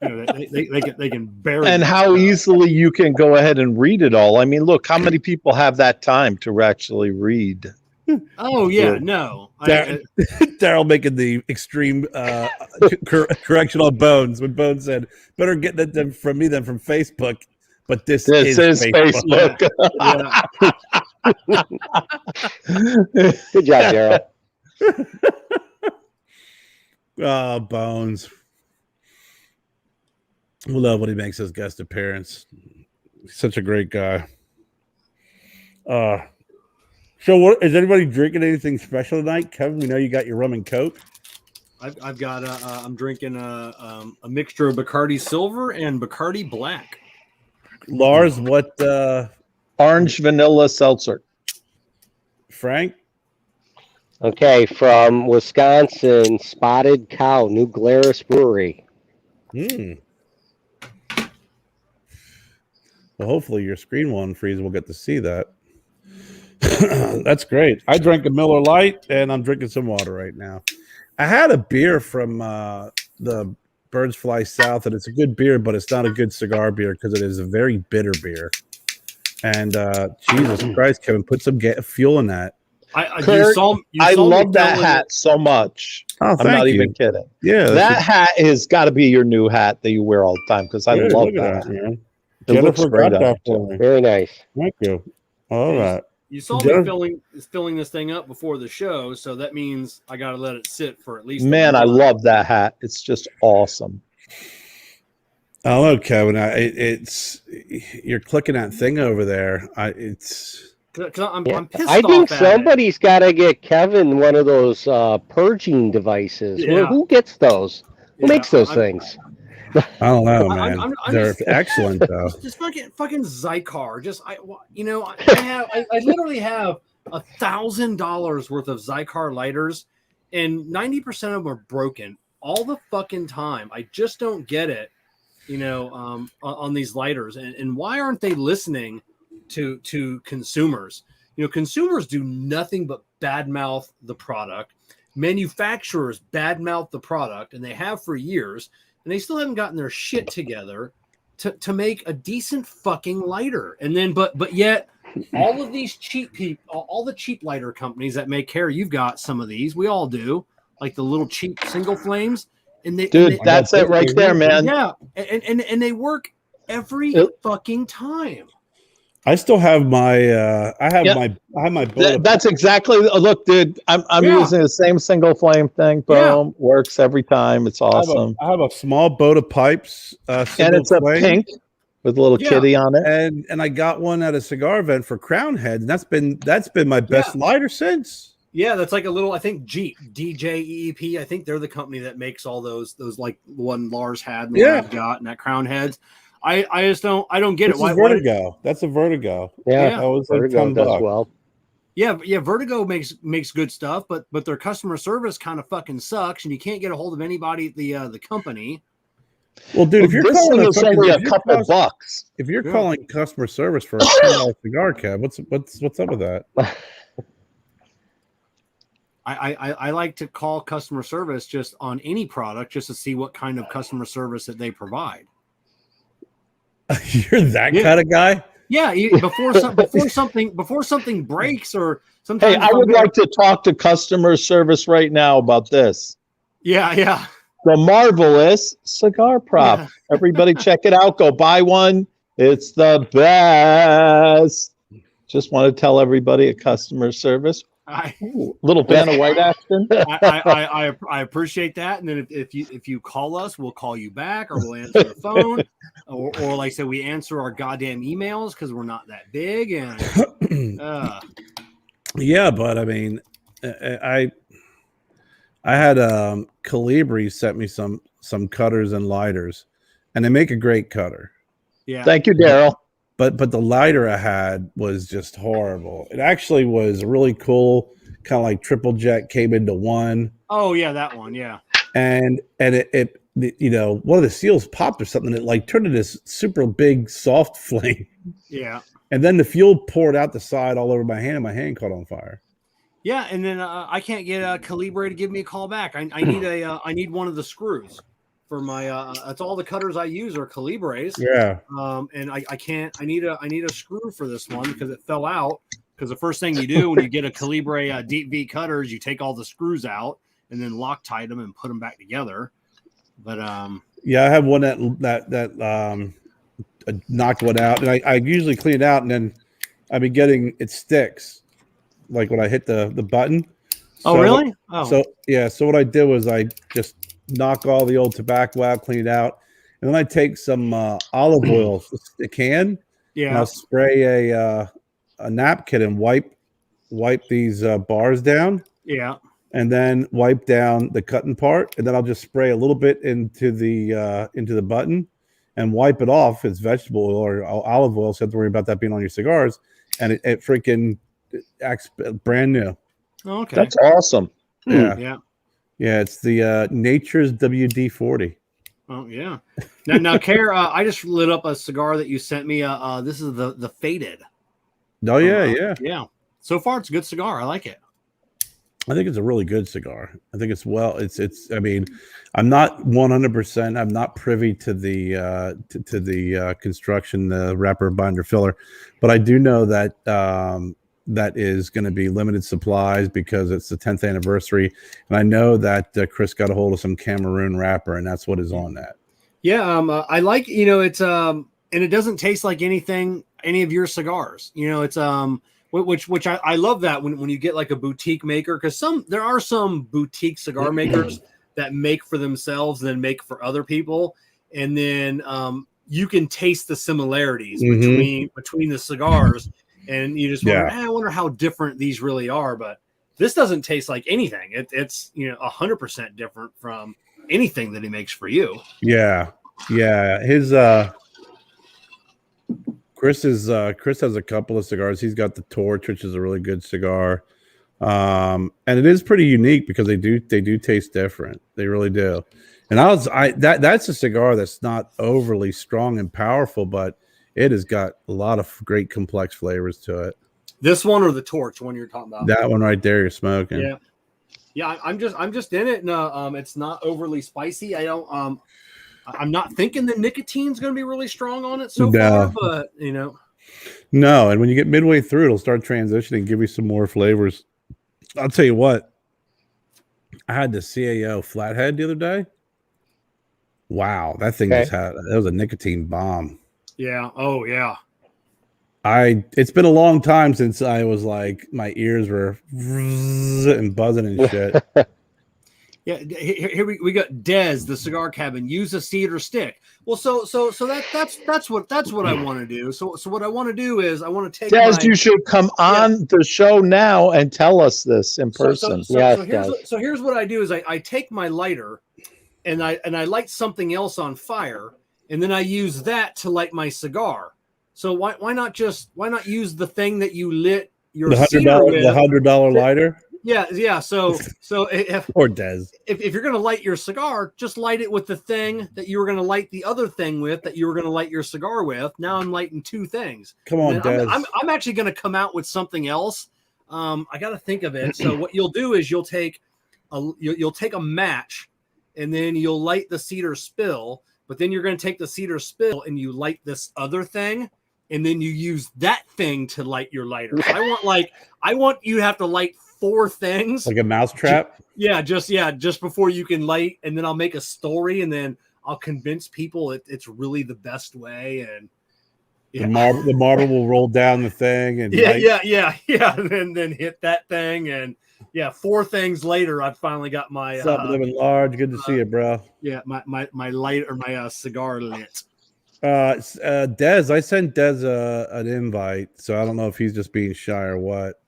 You know, they can bury And it. how easily you can go ahead and read it all. I mean, look, how many people have that time to actually read? Oh yeah, no. Daryl making the extreme correction on Bones when Bones said, "Better get that from me than from Facebook." But this This is Facebook. Yeah. Good job, Daryl. Oh, Bones. We love when he makes his guest appearance. He's such a great guy. So, what is anybody drinking anything special tonight, Kevin? We know you got your rum and coke. I've got I'm drinking a mixture of Bacardi Silver and Bacardi Black. Lars, what? Orange vanilla seltzer. Frank? Okay, from Wisconsin, Spotted Cow, New Glarus Brewery. Well, hopefully your screen won't freeze. We'll get to see that. That's great. I drank a Miller Lite, and I'm drinking some water right now. I had a beer from the Birds Fly South, and it's a good beer, but it's not a good cigar beer because it is a very bitter beer. And Jesus Christ, Kevin, put some fuel in that. Kurt, I love that filling- hat so much. Oh, I'm not even kidding. Yeah, That hat has got to be your new hat that you wear all the time because I love that. man. It looks Jennifer great got on that you, for me. Very nice. Thank you. All right. You saw Jennifer- me filling this thing up before the show, so that means I got to let it sit for at least. a Man, I month. love that hat. It's just awesome. I don't know, Kevin. It's you're clicking that thing over there. It's 'Cause I'm pissed I think off at it. somebody's got to get Kevin one of those purging devices. Yeah. Who gets those? Who Yeah, makes those I'm- things? I don't know, I'm- man. I'm They're just- excellent though. Just fucking Zycar. I literally have $1,000 worth of Zycar lighters, and 90% of them are broken all the fucking time. I just don't get it, on these lighters. And why aren't they listening to consumers? Consumers do nothing but badmouth the product. Manufacturers badmouth the product, and they have for years, and they still haven't gotten their shit together to make a decent fucking lighter. And then, but yet, all of these cheap people, all the cheap lighter companies that make hair, you've got some of these, we all do, like the little cheap single flames, And they, Dude, and they, that's it right there, man. yeah, and they work every fucking time. I still have my Yeah. I have my boat. That's exactly. Look, dude, I'm using the same single flame thing. Boom, works every time. It's awesome. I have a small boat of pipes, And it's a pink with a little kitty on it. And I got one at a cigar event for Crown Head, and that's been my best lighter since. Yeah, that's like a little, I think Jeep, DJEEP. I think they're the company that makes all those like one Lars had and one I've got and that Crown Heads. I just don't get it. Why Vertigo? That's a Vertigo. Yeah, that was Vertigo like $10. does well. Yeah, Vertigo makes good stuff, but their customer service kind of fucking sucks, and you can't get a hold of anybody at the company. Well, dude, if you're this calling thing is only a couple bucks. If you're calling customer service for a $10 cigar cab, what's up with that? I like to call customer service just on any product just to see what kind of customer service that they provide. You're that kind of guy? Yeah, before something breaks or sometimes. Hey, I would like to talk to customer service right now about this. Yeah. The marvelous cigar prop. Yeah. Everybody check it out. Go buy one. It's the best. Just want to tell everybody at customer service. Little Vanna White action. I appreciate that. And then if you call us, we'll call you back, or we'll answer the phone, or like I said, we answer our goddamn emails because we're not that big. And yeah, but I mean, I had Calibri sent me some cutters and lighters, and they make a great cutter. Yeah. Thank you, Daryl. But the lighter I had was just horrible. It actually was really cool, kind of like triple jet came into one. Oh yeah, that one, yeah. And it one of the seals popped or something. It like turned into this super big soft flame. Yeah. And then the fuel poured out the side all over my hand, and my hand caught on fire. Yeah, and then I can't get Calibre to give me a call back. I need I need one of the screws. For my that's all the cutters I use are Calibres. Yeah. And I can't. I need a screw for this one because it fell out. Because the first thing you do when you get a Calibre deep V cutter is you take all the screws out and then Loctite them and put them back together. But yeah, I have one that knocked one out, and I usually clean it out, and then I've been getting it sticks, like when I hit the button. Oh really? Oh. So yeah. So what I did was I just knock all the old tobacco out, clean it out, and then I take some olive oil, a can, and I'll spray a napkin and wipe these bars down, and then wipe down the cutting part, and then I'll just spray a little bit into the button and wipe it off. It's vegetable oil or olive oil, so you have to worry about that being on your cigars, and it freaking acts brand new. Oh, okay, that's awesome. Yeah, it's the Nature's WD-40. Oh yeah. Now, Care, I just lit up a cigar that you sent me. This is the Faded. Oh yeah. So far, it's a good cigar. I like it. I think it's a really good cigar. I think it's I mean, I'm not 100%. I'm not privy to the construction, the wrapper, binder, filler, but I do know that that is going to be limited supplies because it's the 10th anniversary. And I know that Chris got a hold of some Cameroon wrapper, and that's what is on that. Yeah. I like, it's, and it doesn't taste like any of your cigars, it's, which I love that when you get like a boutique maker, because there are some boutique cigar makers that make for themselves and then make for other people. And then, you can taste the similarities between the cigars. And you just wonder, I wonder how different these really are. But this doesn't taste like anything. It's 100% different from anything that he makes for you. Yeah. His Chris has a couple of cigars. He's got the Torch, which is a really good cigar, and it is pretty unique because they do taste different. They really do. And that's a cigar that's not overly strong and powerful, but it has got a lot of great complex flavors to it. This one or the Torch one you're talking about? That one right there you're smoking. Yeah. I'm just in it. No, it's not overly spicy. I'm not thinking the nicotine's going to be really strong on it so far, but No, and when you get midway through, it'll start transitioning, give you some more flavors. I'll tell you what. I had the CAO Flathead the other day. Wow, that thing Okay. just had that was a nicotine bomb. Yeah. Oh yeah. It's been a long time since I was like my ears were and buzzing and shit. Yeah, here we got Dez, the cigar cabin. Use a cedar stick. Well, so that's what I want to do. So what I want to do is I want to take Des, my you should come on the show now and tell us this in person. Yes, so here's what I do is I take my lighter and I light something else on fire, and then I use that to light my cigar. So why not use the thing that you lit your cedar with? The $100 lighter. Yeah. So if Or Des. if you're gonna light your cigar, just light it with the thing that you were gonna light the other thing with that you were gonna light your cigar with. Now I'm lighting two things. Come on, Des. I'm actually gonna come out with something else. I got to think of it. So what you'll do is you'll take a match, and then you'll light the cedar spill. But then you're gonna take the cedar spill and you light this other thing, and then you use that thing to light your lighter. So I want you to have to light 4 things, Like a mousetrap. Just before you can light, and then I'll make a story, and then I'll convince people it's really the best way. And The marble will roll down the thing, and and then hit that thing, and 4 things later, I've finally got my What's up, living large? Good to see you, bro. My light or my cigar lit. Des, I sent Des an invite, so I don't know if he's just being shy or what.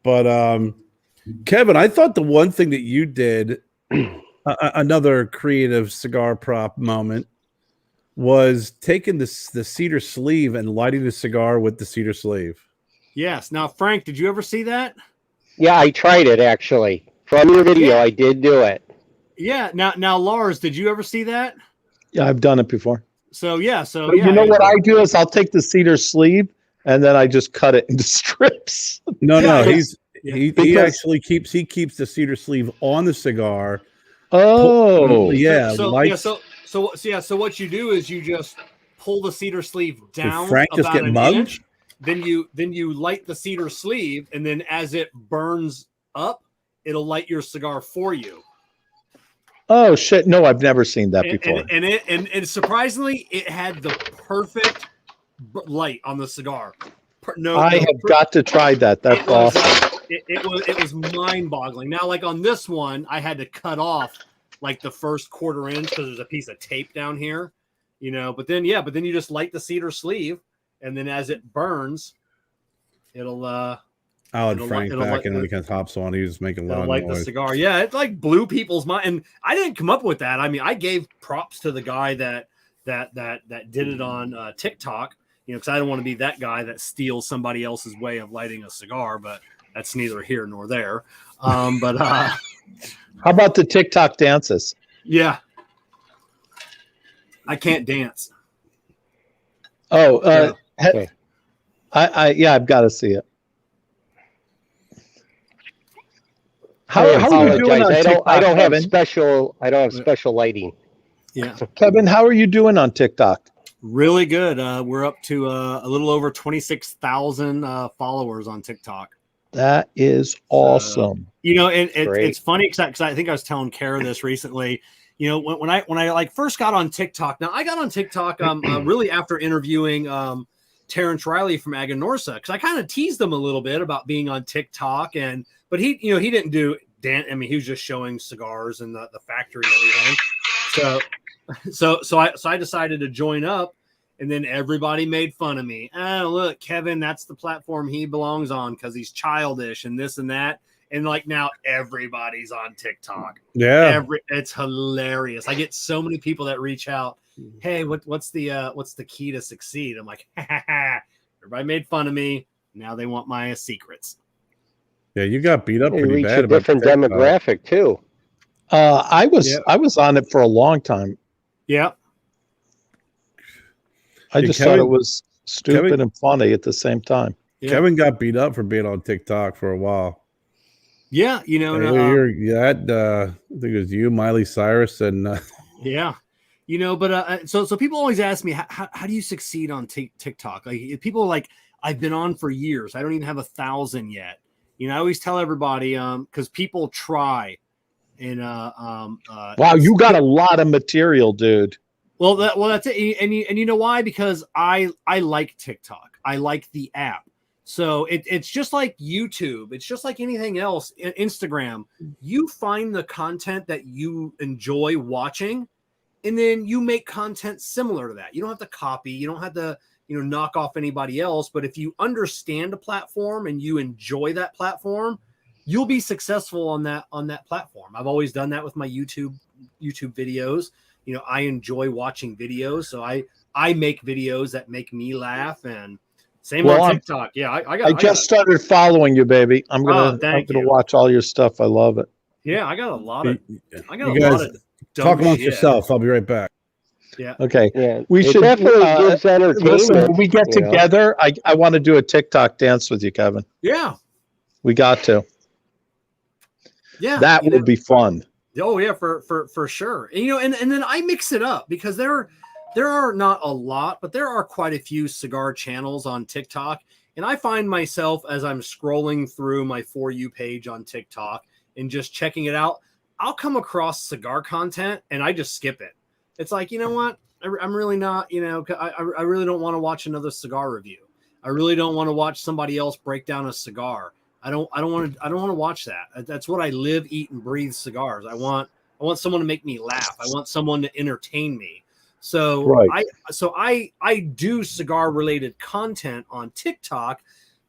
But Kevin, I thought the one thing that you did, another creative cigar prop moment, was taking the cedar sleeve and lighting the cigar with the cedar sleeve. Yes. Now, Frank, did you ever see that? Yeah, I tried it actually. From your video, I did do it. Yeah. Now, Lars, did you ever see that? Yeah, I've done it before. So You know what I do is I'll take the cedar sleeve and then I just cut it into strips. No, he actually keeps the cedar sleeve on the cigar. Oh, So what you do is you just pull the cedar sleeve down. Did Frank just get mugged? Then you light the cedar sleeve, and then as it burns up, it'll light your cigar for you. Oh shit! No, I've never seen that before. And surprisingly, it had the perfect light on the cigar. I have got to try that. That's awesome. It was mind-boggling. Now, like on this one, I had to cut off like the first 1/4 inch because there's a piece of tape down here, But then you just light the cedar sleeve, and then as it burns, it'll I'll let Frank back in when he hops on. He was making a lot of like noise. The cigar. Yeah, it like blew people's mind. And I didn't come up with that. I mean, I gave props to the guy that did it on TikTok, because I don't want to be that guy that steals somebody else's way of lighting a cigar, but that's neither here nor there. But how about the TikTok dances? Yeah. I can't dance. Oh, okay. I've got to see it. How are you doing on TikTok? I don't have special lighting. Yeah. Kevin, how are you doing on TikTok? Really good. We're up to a little over 26,000 followers on TikTok. That is awesome. And it's funny because I think I was telling Kara this recently. When I like first got on TikTok. Now I got on TikTok really after interviewing Terrence Riley from Aganorsa, because I kind of teased him a little bit about being on TikTok, but he didn't do dance. I mean, he was just showing cigars and the factory and everything. So I decided to join up, and then everybody made fun of me. Oh, look, Kevin, that's the platform he belongs on because he's childish and this and that. And like now everybody's on TikTok. Yeah. It's hilarious. I get so many people that reach out. Hey, what's the key to succeed? I'm like, everybody made fun of me. Now they want my secrets. Yeah, you got beat up pretty bad. A different demographic too. I was on it for a long time. Yeah. I just thought it was stupid and funny at the same time. Yeah. Kevin got beat up for being on TikTok for a while. Yeah, I think it was you, Miley Cyrus, and yeah, but so people always ask me how do you succeed on TikTok? Like people are like, I've been on for years. I don't even have 1,000 yet. I always tell everybody because people try And Wow, you got a lot of material, dude. well, that's it. And you know why? Because I like TikTok. I like the app. So it's just like YouTube. It's just like anything else. Instagram. You find the content that you enjoy watching, and then you make content similar to that. You don't have to copy. You don't have to knock off anybody else. But if you understand a platform and you enjoy that platform, you'll be successful on that platform. I've always done that with my YouTube videos. I enjoy watching videos, so I make videos that make me laugh, and same on TikTok. Yeah, I just started following you, baby. I'm gonna watch all your stuff. I love it. Yeah, I got a lot of talk amongst shit. yourself. I'll be right back. Yeah. Okay. Yeah, We should definitely gives entertainment. Listen, when we get together, I want to do a TikTok dance with you, Kevin. Yeah. We got to. Yeah. That would be fun. Oh yeah, for sure. And then I mix it up because there are not a lot, but there are quite a few cigar channels on TikTok. And I find myself as I'm scrolling through my For You page on TikTok and just checking it out, I'll come across cigar content and I just skip it. It's like, you know what? I'm really not, I really don't want to watch another cigar review. I really don't want to watch somebody else break down a cigar. I don't want to watch that. That's what I live, eat, and breathe cigars. I want someone to make me laugh. I want someone to entertain me. So right. I do cigar related content on TikTok,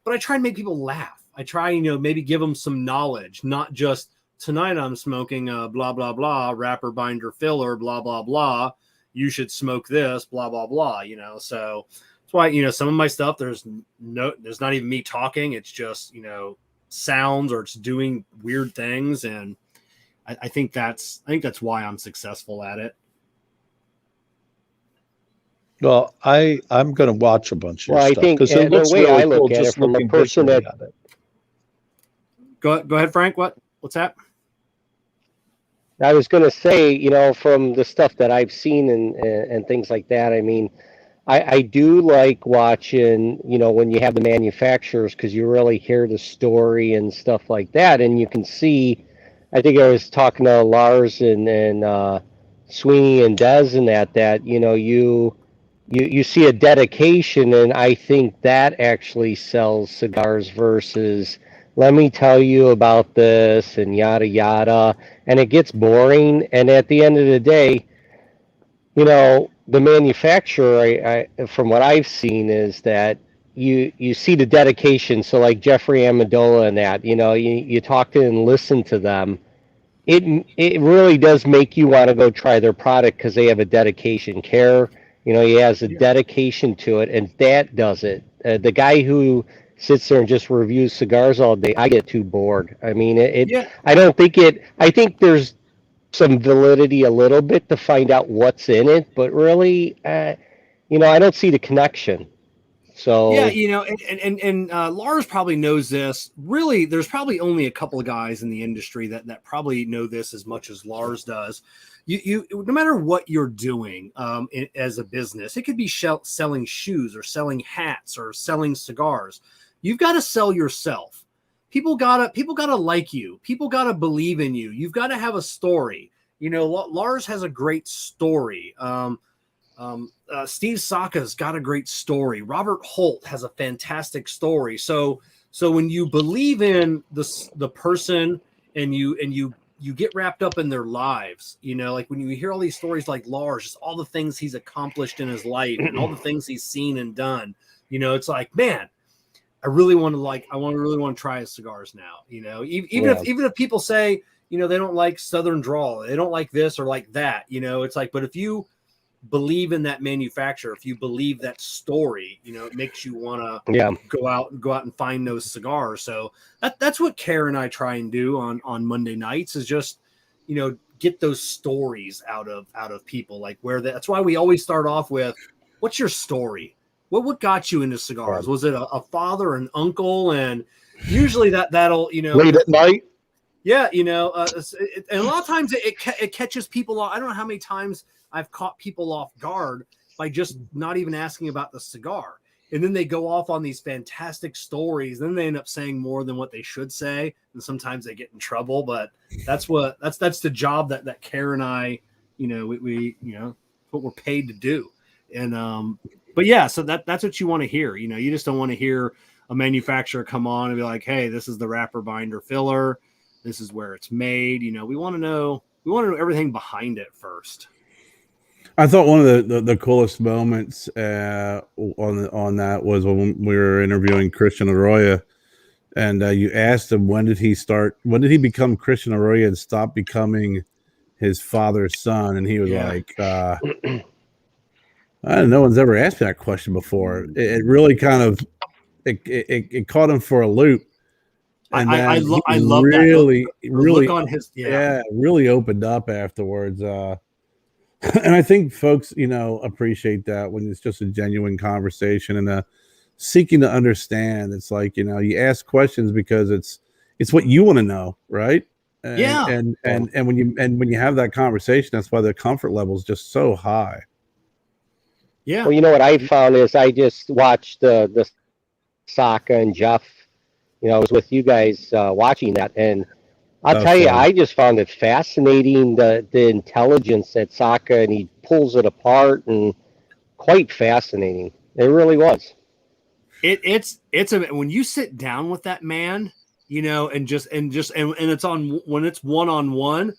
but I try and make people laugh. I try, maybe give them some knowledge, not just tonight I'm smoking a blah, blah, blah, wrapper binder filler, blah, blah, blah. You should smoke this, blah, blah, blah, so that's why, some of my stuff, there's not even me talking. It's just, sounds or it's doing weird things. And I think that's why I'm successful at it. Well, I'm going to watch a bunch of your stuff. I think it looks the way really I look cool, at it from a person that. Go ahead, Frank. What's that? I was going to say, from the stuff that I've seen and things like that, I mean, I do like watching, when you have the manufacturers, because you really hear the story and stuff like that. And you can see, I think I was talking to Lars and Sweeney and Des and that, you see a dedication. And I think that actually sells cigars versus, let me tell you about this and yada, yada. And it gets boring. And at the end of the day, the manufacturer, I from what I've seen, is that you see the dedication. So like Jeffrey Amendola and that, you talk to and listen to them. It really does make you want to go try their product because they have a dedication, care. He has a dedication to it, and that does it. The guy who sits there and just reviews cigars all day, I get too bored. I mean, I don't think it. I think there's some validity a little bit to find out what's in it, but really, I don't see the connection. So yeah, and Lars probably knows this. Really, there's probably only a couple of guys in the industry that probably know this as much as Lars does. You no matter what you're doing as a business, it could be selling shoes or selling hats or selling cigars. You've got to sell yourself. People gotta like you. People gotta believe in you. You've got to have a story. Lars has a great story. Steve Saka's got a great story. Robert Holt has a fantastic story. So when you believe in the person and you get wrapped up in their lives, like when you hear all these stories like Lars, just all the things he's accomplished in his life and all the things he's seen and done, it's like, man, I really want to try his cigars now, even if people say, they don't like Southern drawl, they don't like this or like that, it's like, but if you believe in that manufacturer, if you believe that story, it makes you want to go out and find those cigars. So that's what Kara and I try and do on Monday nights is just, get those stories out of people, like that's why we always start off with, what's your story? What got you into cigars? Was it a father, an uncle? And usually that'll, late at night. Yeah. And a lot of times it catches people off. I don't know how many times I've caught people off guard by just not even asking about the cigar. and then they go off on these fantastic stories. Then they end up saying more than what they should say, and sometimes they get in trouble. But that's the job that Kara and I, we what we're paid to do. And but yeah, so that's what you want to hear. You just don't want to hear a manufacturer come on and be like, hey, this is the wrapper, binder, filler. This is where it's made. We want to know everything behind it first. I thought one of the coolest moments on that was when we were interviewing Christian Arroyo, and you asked him when did he become Christian Arroyo and stop becoming his father's son, and he was like, I don't know, no one's ever asked me that question before. It really kind of it caught him for a loop. And I love really, that. Really, look on his really opened up afterwards. And I think folks, appreciate that when it's just a genuine conversation and seeking to understand. It's like, you ask questions because it's what you want to know, right? And when you have that conversation, that's why the comfort level is just so high. Yeah. Well, what I found is I just watched the Saka and Jeff. I was with you guys watching that, and I'll tell you, I just found it fascinating, the intelligence that Saka, and he pulls it apart, and quite fascinating. It really was. It's when you sit down with that man, and it's on when it's one-on-one,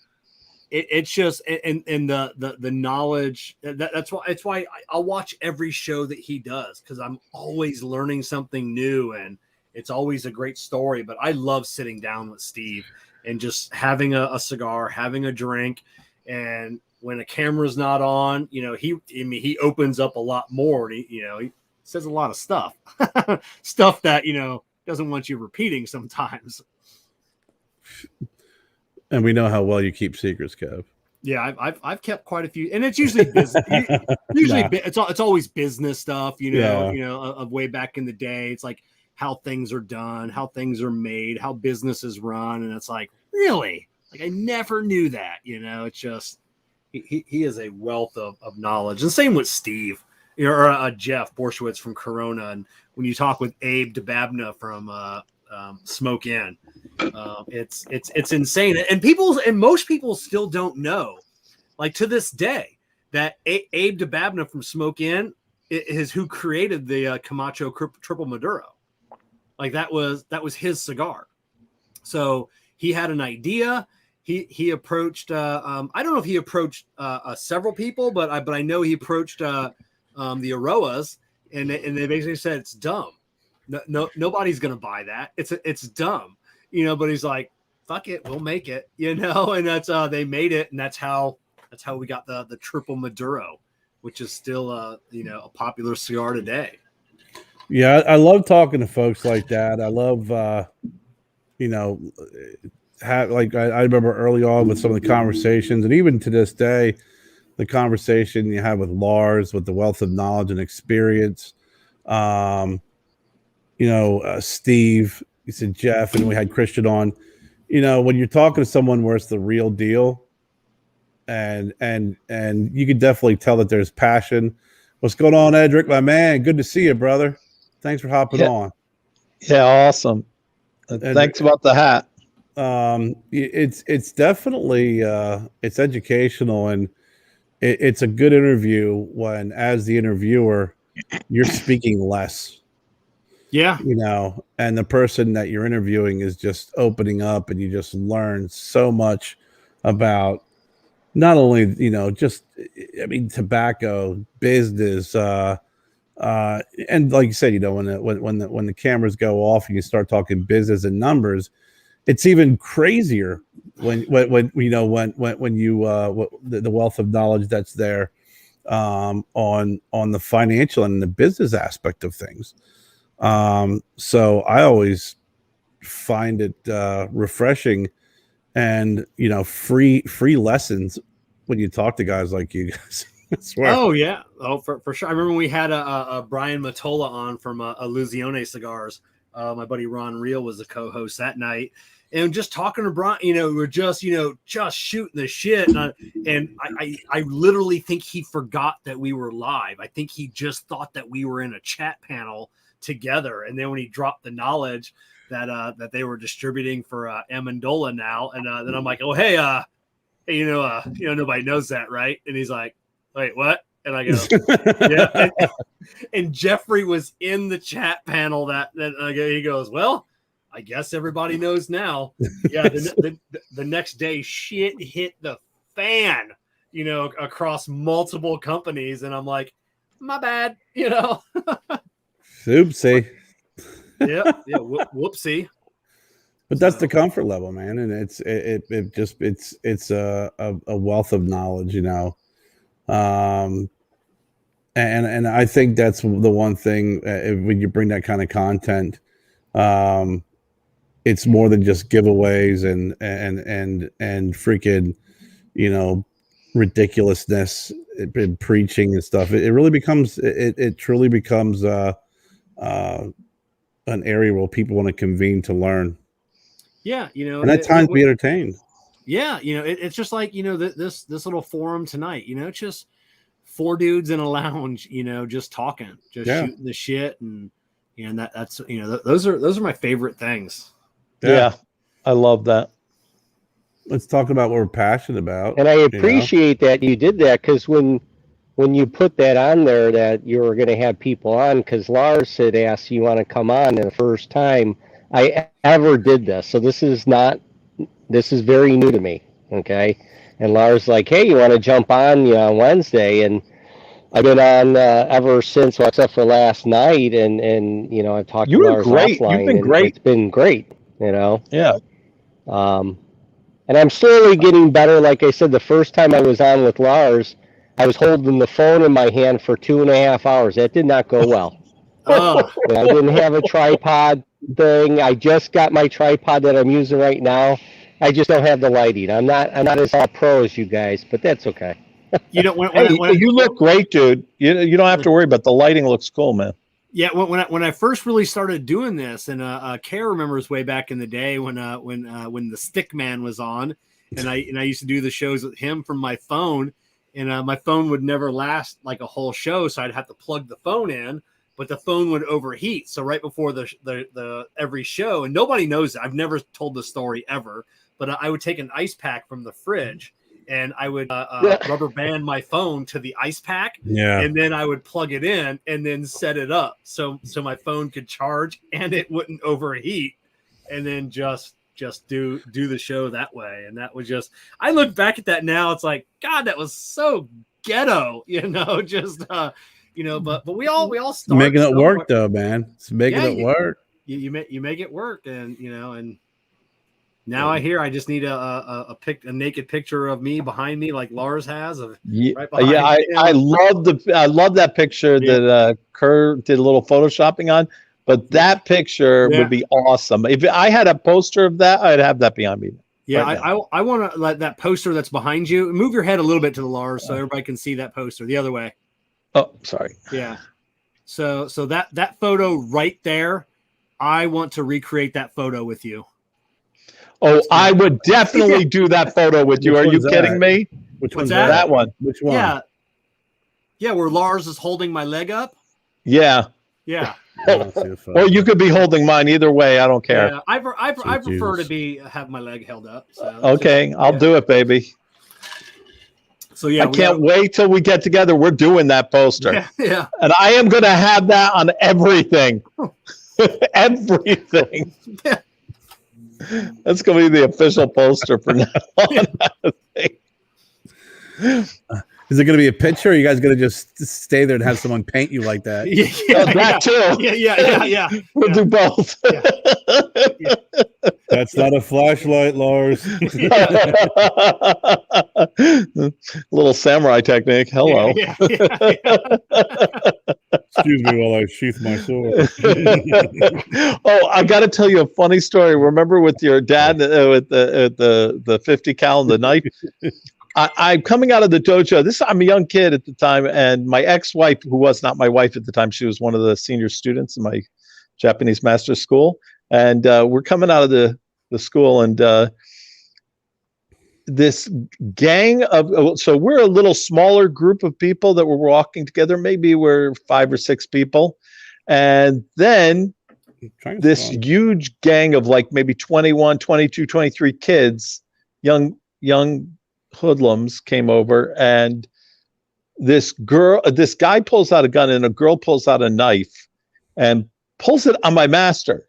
it's just and the knowledge that's why I'll watch every show that he does, because I'm always learning something new, and it's always a great story. But I love sitting down with Steve and just having a cigar, having a drink. And when a camera's not on, he opens up a lot more. And he says a lot of stuff that, doesn't want you repeating sometimes. And we know how well you keep secrets, Kev. Yeah, I've kept quite a few, and it's usually business. It's always business stuff, of way back in the day. It's like how things are done, how things are made, how businesses run, and it's like, really, like I never knew that. It's just he is a wealth of knowledge, and same with Steve, or Jeff Borshowitz from Corona, and when you talk with Abe DeBabna from Smoke Inn, it's insane, and most people still don't know, like to this day, that Abe DeBabna from Smoke Inn is who created the Camacho Triple Maduro. Like that was his cigar. So he had an idea. He approached. I don't know if he approached several people, but I know he approached the Aroas, and they basically said it's dumb. No, nobody's gonna buy that. It's dumb, But he's like, fuck it, we'll make it, And that's they made it, and that's how we got the Triple Maduro, which is still a popular cigar today. Yeah, I love talking to folks like that. I love, I remember early on with some of the conversations, and even to this day, the conversation you have with Lars, with the wealth of knowledge and experience. Steve, you said Jeff, and we had Christian on. When you're talking to someone where it's the real deal, and you can definitely tell that there's passion. What's going on, Edric, my man? Good to see you, brother. Thanks for hopping on. Yeah, awesome. Thanks about the hat. It's definitely it's educational, and it's a good interview when, as the interviewer, you're speaking less. Yeah. And the person that you're interviewing is just opening up, and you just learn so much about not only, tobacco, business, and like you said, when the cameras go off and you start talking business and numbers, it's even crazier when the wealth of knowledge that's there on the financial and the business aspect of things. So I always find it refreshing, and free lessons when you talk to guys like you guys. I swear. Oh yeah, for sure. I remember when we had a Brian Matola on from Illusione Cigars My buddy Ron Reel was the co-host that night, and just talking to Brian, we're just shooting the shit, and I literally think he forgot that we were live. I think he just thought that we were in a chat panel together, and then when he dropped the knowledge that they were distributing for Amendola now, and then I'm like, oh hey, nobody knows that, right? And he's like, wait, what? And I go, yeah. And Jeffrey was in the chat panel that he goes, well, I guess everybody knows now. Yeah. The next day, shit hit the fan, across multiple companies. And I'm like, my bad, Oopsie. Yeah. Whoopsie. But that's the comfort level, man. And it's a wealth of knowledge, and I think that's the one thing when you bring that kind of content, it's more than just giveaways and freaking, ridiculousness in preaching and stuff. It really becomes, it truly becomes an area where people want to convene to learn. Yeah, and at times be entertained. Yeah, it's just like this little forum tonight. It's just 4 dudes in a lounge, just talking, shooting the shit, and that's those are my favorite things. Yeah, I love that. Let's talk about what we're passionate about. And I appreciate that you did that, because when you put that on there that you were going to have people on, because Lars had asked, you want to come on, and the first time I ever did this. So this is very new to me. Okay. And Lars like, hey, you want to jump on on Wednesday? And I've been on ever since, except for last night. And I've talked to Lars offline. You've been great. It's been great, Yeah. And I'm slowly getting better. Like I said, the first time I was on with Lars, I was holding the phone in my hand for 2.5 hours. That did not go well. I didn't have a tripod thing. I just got my tripod that I'm using right now. I just don't have the lighting. I'm not as all pro as you guys, but that's okay. You look great, dude. You don't have to worry about the lighting. Looks cool, man. Yeah, when I first really started doing this, and Kara remembers way back in the day when the Stick Man was on, and I used to do the shows with him from my phone, and my phone would never last like a whole show, so I'd have to plug the phone in. But the phone would overheat. So right before the every show, and nobody knows it. I've never told the story ever, but I would take an ice pack from the fridge, and I would rubber band my phone to the ice pack. Yeah. And then I would plug it in and then set it up so my phone could charge and it wouldn't overheat, and then just do the show that way. And that was just, I look back at that now, it's like, God, that was so ghetto, but we all start making it work though, man. It's making it work. You make it work, and and now I just need a naked picture of me behind me like Lars has of right behind me. I love that picture that Kerr did a little photoshopping on, but that picture would be awesome. If I had a poster of that, I'd have that behind me. Yeah, right, I want to let that poster that's behind you, move your head a little bit to the Lars so everybody can see that poster the other way. Oh, sorry. Yeah. So that photo right there, I want to recreate that photo with you. Oh, I would definitely do that photo with you. Are you kidding me? Which one's that? That one. Which one? Yeah. Yeah, where Lars is holding my leg up. Yeah. Yeah. Or you could be holding mine. Either way, I don't care. Yeah, I prefer to have my leg held up. So okay, I'll do it, baby. So yeah, I can't wait till we get together. We're doing that poster. Yeah. And I am going to have that on everything. Everything. Yeah. That's going to be the official poster for now on. Is it going to be a picture, or are you guys going to just stay there and have someone paint you like that? That too. Yeah. We'll do both. Yeah. That's not a flashlight, Lars. Little samurai technique. Hello. Yeah. Excuse me while I sheath my sword. Oh, I got to tell you a funny story. Remember with your dad with the 50 cal and the knife? I'm coming out of the dojo. I'm a young kid at the time, and my ex-wife, who was not my wife at the time, she was one of the senior students in my Japanese master school, and we're coming out of the school, and this gang of, so we're a little smaller group of people that were walking together. Maybe we're 5 or 6 people, and then this huge gang of like maybe 21, 22, 23 kids, young hoodlums came over, and this guy pulls out a gun and a girl pulls out a knife and pulls it on my master.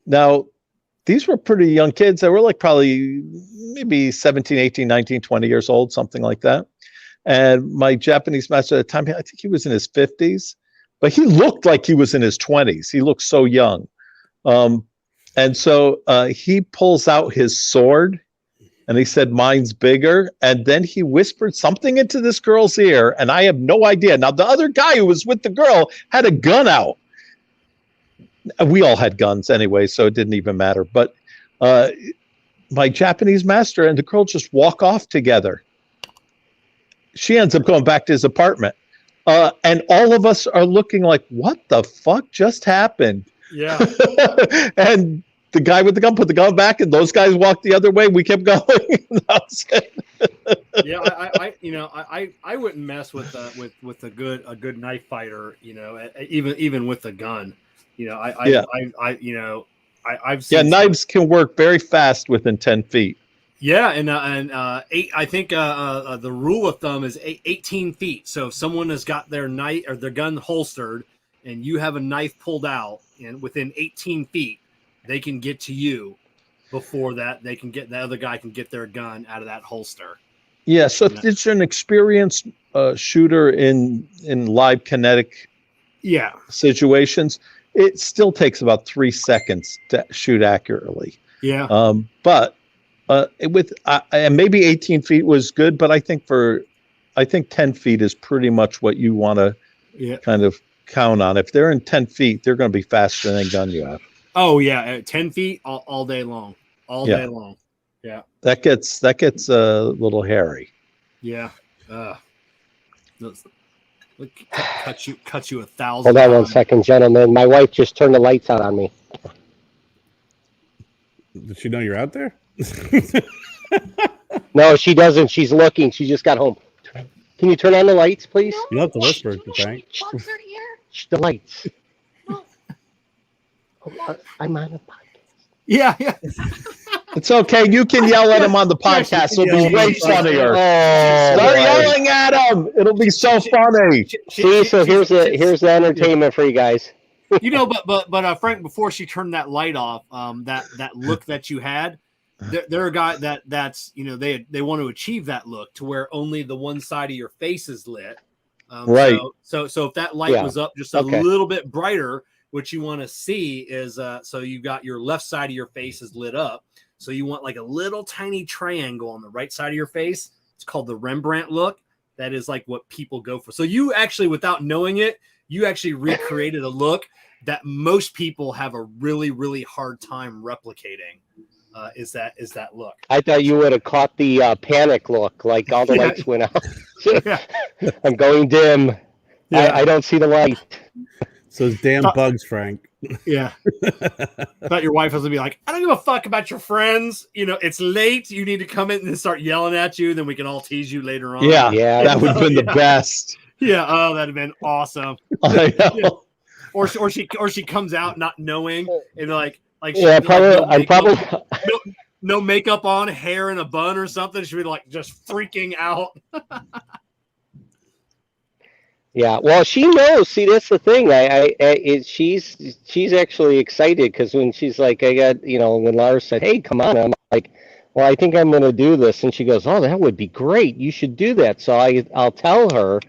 Now, these were pretty young kids. They were like probably maybe 17, 18, 19, 20 years old, something like that. And my Japanese master at the time, I think he was in his 50s, but he looked like he was in his 20s. He looked so young. And so he pulls out his sword and he said, "Mine's bigger." And then he whispered something into this girl's ear, and I have no idea. Now, the other guy who was with the girl had a gun out. We all had guns anyway, so it didn't even matter. But my Japanese master and the girl just walk off together. She ends up going back to his apartment. And all of us are looking like, what the fuck just happened? Yeah. And the guy with the gun put the gun back, and those guys walked the other way. We kept going. Yeah, I wouldn't mess with a good knife fighter. Even with a gun. I've seen knives can work very fast within 10 feet. Yeah, and I think the rule of thumb is 18 feet. So if someone has got their knife or their gun holstered, and you have a knife pulled out, and within 18 feet, they can get to you. Before that, the other guy can get their gun out of that holster. Yeah, so if it's an experienced shooter in live kinetic situations, it still takes about 3 seconds to shoot accurately. Yeah. But and maybe 18 feet was good, but I think 10 feet is pretty much what you want to kind of count on. If they're in 10 feet, they're going to be faster than a gun you have. Oh yeah, 10 feet all day long, day long. Yeah, that gets a little hairy. Yeah. Cut you 1,000. Hold on 1 second, gentlemen. My wife just turned the lights on me. Did she know you're out there? No, she doesn't. She's looking. She just got home. Can you turn on the lights, please? You have to whisper, Frank. The lights. I'm on a podcast. Yeah. It's okay. You can yell at him on the podcast. It'll be way funnier. Start yelling at him. It'll be so funny. See, so here's the entertainment for you guys. But Frank, before she turned that light off, that look that you had, they're a guy that's they want to achieve that look to where only the one side of your face is lit. Right. So if that light was up just a little bit brighter, what you want to see is so you got your left side of your face is lit up. So you want like a little tiny triangle on the right side of your face. It's called the Rembrandt look. That is like what people go for. So you actually, without knowing it, you actually recreated a look that most people have a really, really hard time replicating. Is that look? I thought you would have caught the panic look, like all the lights went out. I'm going dim. Yeah. I don't see the light. So it's damn bugs, Frank. Yeah. Thought your wife was gonna be like, I don't give a fuck about your friends. It's late. You need to come in and start yelling at you. Then we can all tease you later on. Yeah. That would have been the best. Yeah. Oh, that'd have been awesome. I know. Yeah. Or she comes out not knowing and like yeah, probably no makeup on, hair in a bun or something. She'd be like just freaking out. Yeah, well, she knows. See, that's the thing. She's actually excited because when she's like, when Lars said, "Hey, come on," I'm like, "Well, I think I'm going to do this," and she goes, "Oh, that would be great. You should do that." So I'll tell her.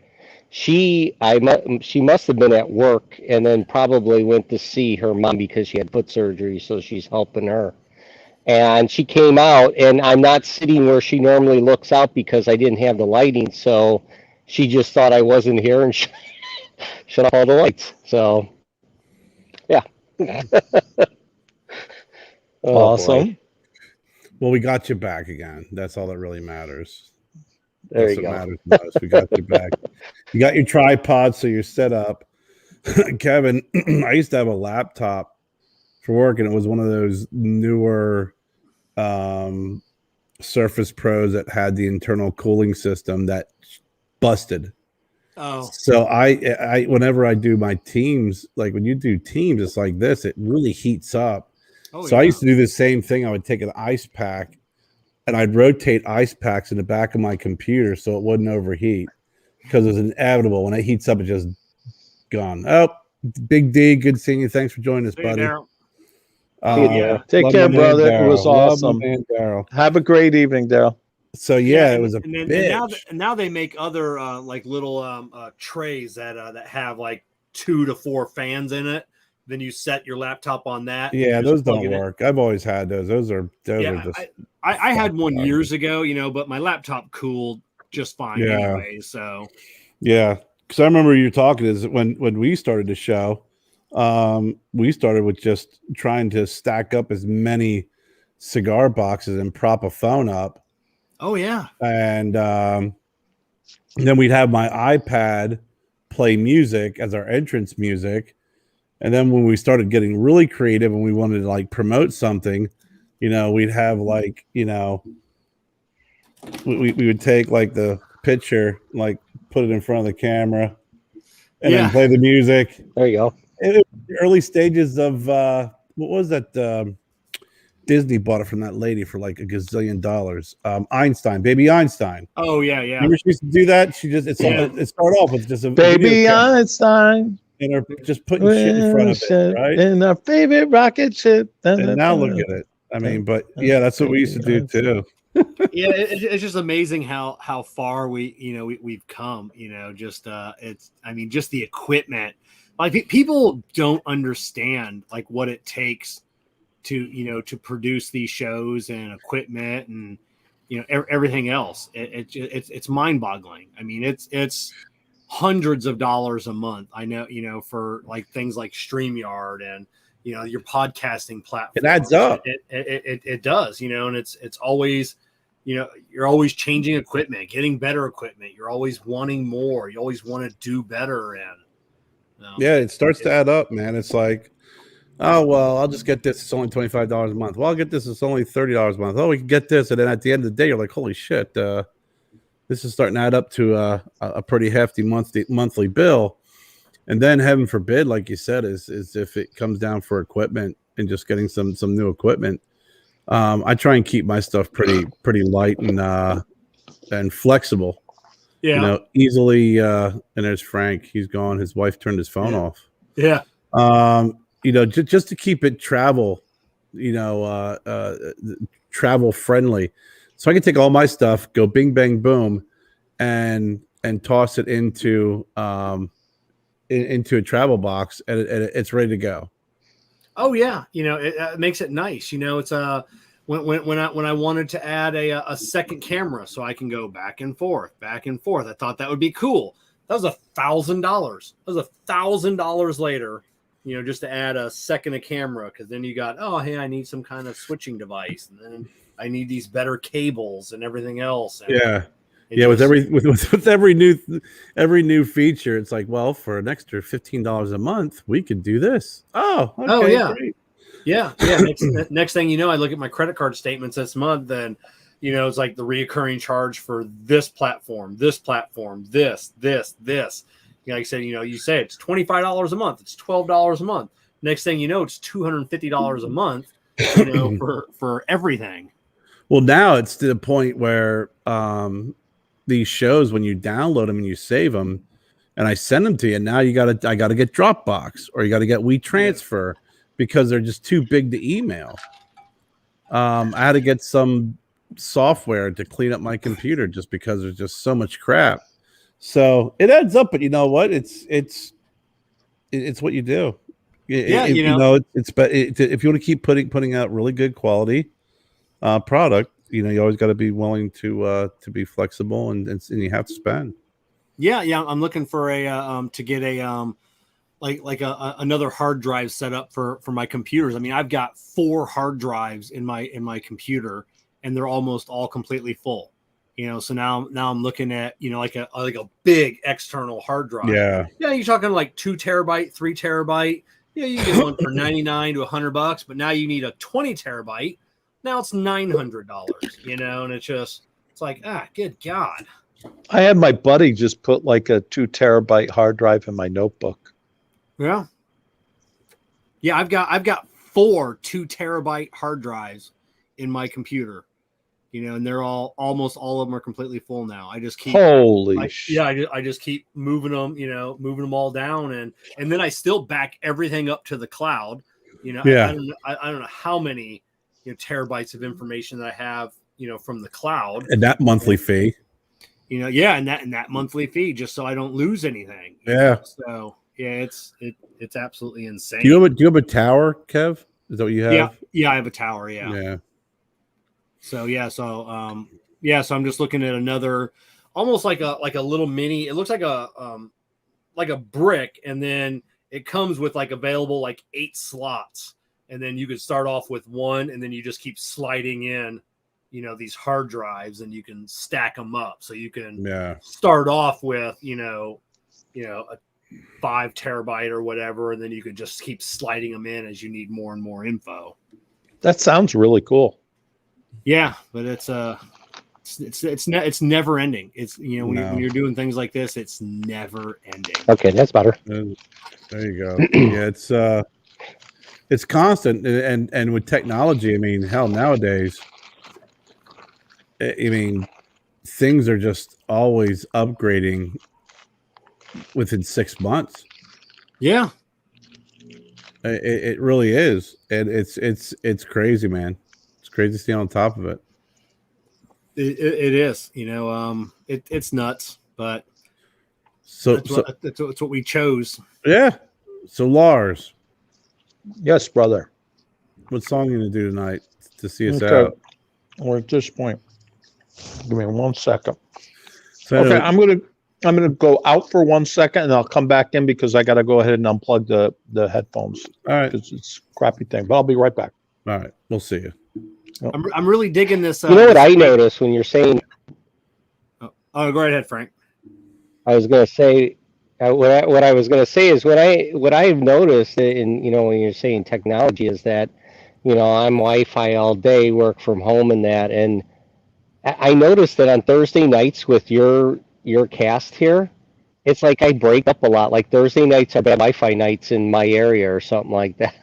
She must have been at work and then probably went to see her mom because she had foot surgery, so she's helping her. And she came out, and I'm not sitting where she normally looks out because I didn't have the lighting, so. She just thought I wasn't here and shut off all the lights. So, yeah. Awesome. Boy. Well, we got you back again. That's all that really matters. There That's you what go. matters most. We got you back. You got your tripod, so you're set up. Kevin, I used to have a laptop for work, and it was one of those newer Surface Pros that had the internal cooling system that busted. Oh, So I whenever I do my teams, like when you do teams, it's like this. It really heats up. oh So yeah. I used to do the same thing. I would take an ice pack and I'd rotate ice packs in the back of my computer so it wouldn't overheat, because it's inevitable when it heats up, it's just gone. Oh, Big D, good seeing you. Thanks for joining us, See you, buddy. Daryl. Yeah. Take love care, my man, brother. It was Daryl. Love awesome. my man, Daryl. Have a great evening, Daryl. So yeah, it and, was a and then bitch. and now they make other like little trays that that have like 2 to 4 fans in it. Then you set your laptop on that. and Yeah, you just those plug don't it in. work. I've always had those. Those are Yeah, just I had one fucking years ago, but my laptop cooled just fine Yeah. anyway. So yeah. Because I remember you talking is when we started the show, we started with just trying to stack up as many cigar boxes and prop a phone up, oh yeah. and then we'd have my iPad play music as our entrance music. And then when we started getting really creative and we wanted to like promote something, we'd have like, we would take like the picture, like put it in front of the camera and then play the music. There you go. It was the early stages of what was that? Disney bought it from that lady for like $1 gazillion. Einstein, Baby Einstein. Oh yeah, yeah. Remember she used to do that? She just it started off with just a Baby video camera Einstein. and her just putting shit in front of it, right? In our favorite rocket ship. And now look at it. I mean, but yeah, that's what we used to do too. Yeah, it's just amazing how far we've come. Just just the equipment. Like people don't understand like what it takes to to produce these shows and equipment and everything else. It's mind boggling. I mean, it's hundreds of dollars a month. I know for like things like StreamYard and your podcasting platform. It adds up. It does, and it's always, you're always changing equipment, getting better equipment. You're always wanting more. You always want to do better. And yeah, it starts to add up, man. It's like, oh, well, I'll just get this. It's only $25 a month. Well, I'll get this. It's only $30 a month. Oh, we can get this. And then at the end of the day, you're like, holy shit, this is starting to add up to a pretty hefty monthly bill. And then heaven forbid, like you said, is if it comes down for equipment and just getting some new equipment. I try and keep my stuff pretty light and flexible. yeah, Easily. And there's Frank. He's gone. His wife turned his phone off. yeah. Just to keep it travel friendly. So I can take all my stuff, go bing, bang, boom, and toss it into a travel box and it's ready to go. Oh yeah. It makes it nice. It's when I wanted to add a second camera so I can go back and forth. I thought that would be cool. That was $1,000. That was $1,000 later, just to add a second camera. Because then you got, oh, hey, I need some kind of switching device. And then I need these better cables and everything else. And with every new feature, it's like, well, for an extra $15 a month, we could do this. Oh, okay, oh yeah, great. yeah. Next thing you know, I look at my credit card statements this month, and it's like the reoccurring charge for this platform, this. Like I said, you say it's $25 a month, it's $12 a month. Next thing you know, it's $250 a month, for everything. Well, now it's to the point where these shows, when you download them and you save them, and I send them to you, now I gotta get Dropbox or you got to get WeTransfer because they're just too big to email. I had to get some software to clean up my computer just because there's just so much crap. So it adds up, but you know what? It's what you do. If you want to keep putting out really good quality product, you always got to be willing to be flexible and you have to spend. Yeah. I'm looking for to get a another hard drive set up for my computers. I mean, I've got 4 hard drives in my computer, and they're almost all completely full. So now I'm looking at, like a big external hard drive. Yeah. Yeah. You're talking like 2 terabyte, 3 terabyte. Yeah. You get one for 99 to $100, but now you need a 20 terabyte. Now it's $900, and it's like, good God. I had my buddy just put like a 2 terabyte hard drive in my notebook. Yeah. Yeah. I've got 4 2 terabyte hard drives in my computer. And they're almost all of them are completely full now. I just keep I just keep moving them, moving them all down, and then I still back everything up to the cloud. Yeah. I don't know how many terabytes of information that I have, from the cloud. And that monthly fee. And that monthly fee, just so I don't lose anything. Yeah. So yeah, it's absolutely insane. Do you have a tower, Kev? Is that what you have? Yeah, I have a tower. Yeah. Yeah. So so I'm just looking at another, almost like a little mini. It looks like a brick, and then it comes with like available like 8 slots, and then you could start off with 1, and then you just keep sliding in, these hard drives, and you can stack them up. So you can start off with a 5 terabyte or whatever, and then you could just keep sliding them in as you need more and more info. That sounds really cool. Yeah, but it's never ending. It's when you're doing things like this, it's never ending. Okay, that's better. There you go. Yeah, it's constant, and with technology, I mean, hell, nowadays, I mean, things are just always upgrading within 6 months. Yeah, it really is, and it's crazy, man. Crazy to stay on top of it. It is, it's nuts, but that's what we chose. Yeah. So Lars, yes, brother. what song are you gonna do tonight to see us out? We're at this point. Give me 1 second. So okay, I'm gonna go out for 1 second, and I'll come back in because I gotta go ahead and unplug the headphones. All right, because it's a crappy thing, but I'll be right back. All right, we'll see you. I'm really digging this. You know what I noticed when you're saying? Oh, go right ahead, Frank. I was going to say what I was going to say is what I've noticed in when you're saying technology is that I'm Wi-Fi all day, work from home, and that, and I noticed that on Thursday nights with your cast here, it's like I break up a lot. Like Thursday nights are bad Wi-Fi nights in my area or something like that.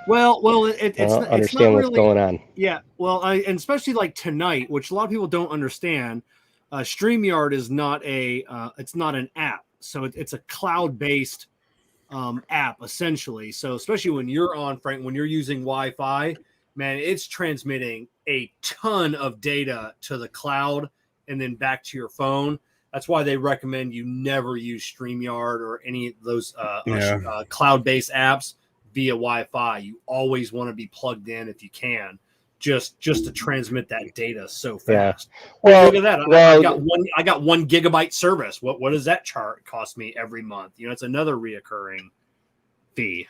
Well, it's I don't not, understand it's not what's really, going on. Yeah, well, and especially like tonight, which a lot of people don't understand. StreamYard is not it's not an app, so it's a cloud-based app essentially. So especially when you're on, Frank, when you're using Wi-Fi, man, it's transmitting a ton of data to the cloud and then back to your phone. That's why they recommend you never use StreamYard or any of those cloud-based apps via Wi-Fi. You always want to be plugged in if you can, just to transmit that data so fast. Yeah. Well, look at that. I got 1 gigabyte service. What does that cost me every month? It's another reoccurring fee.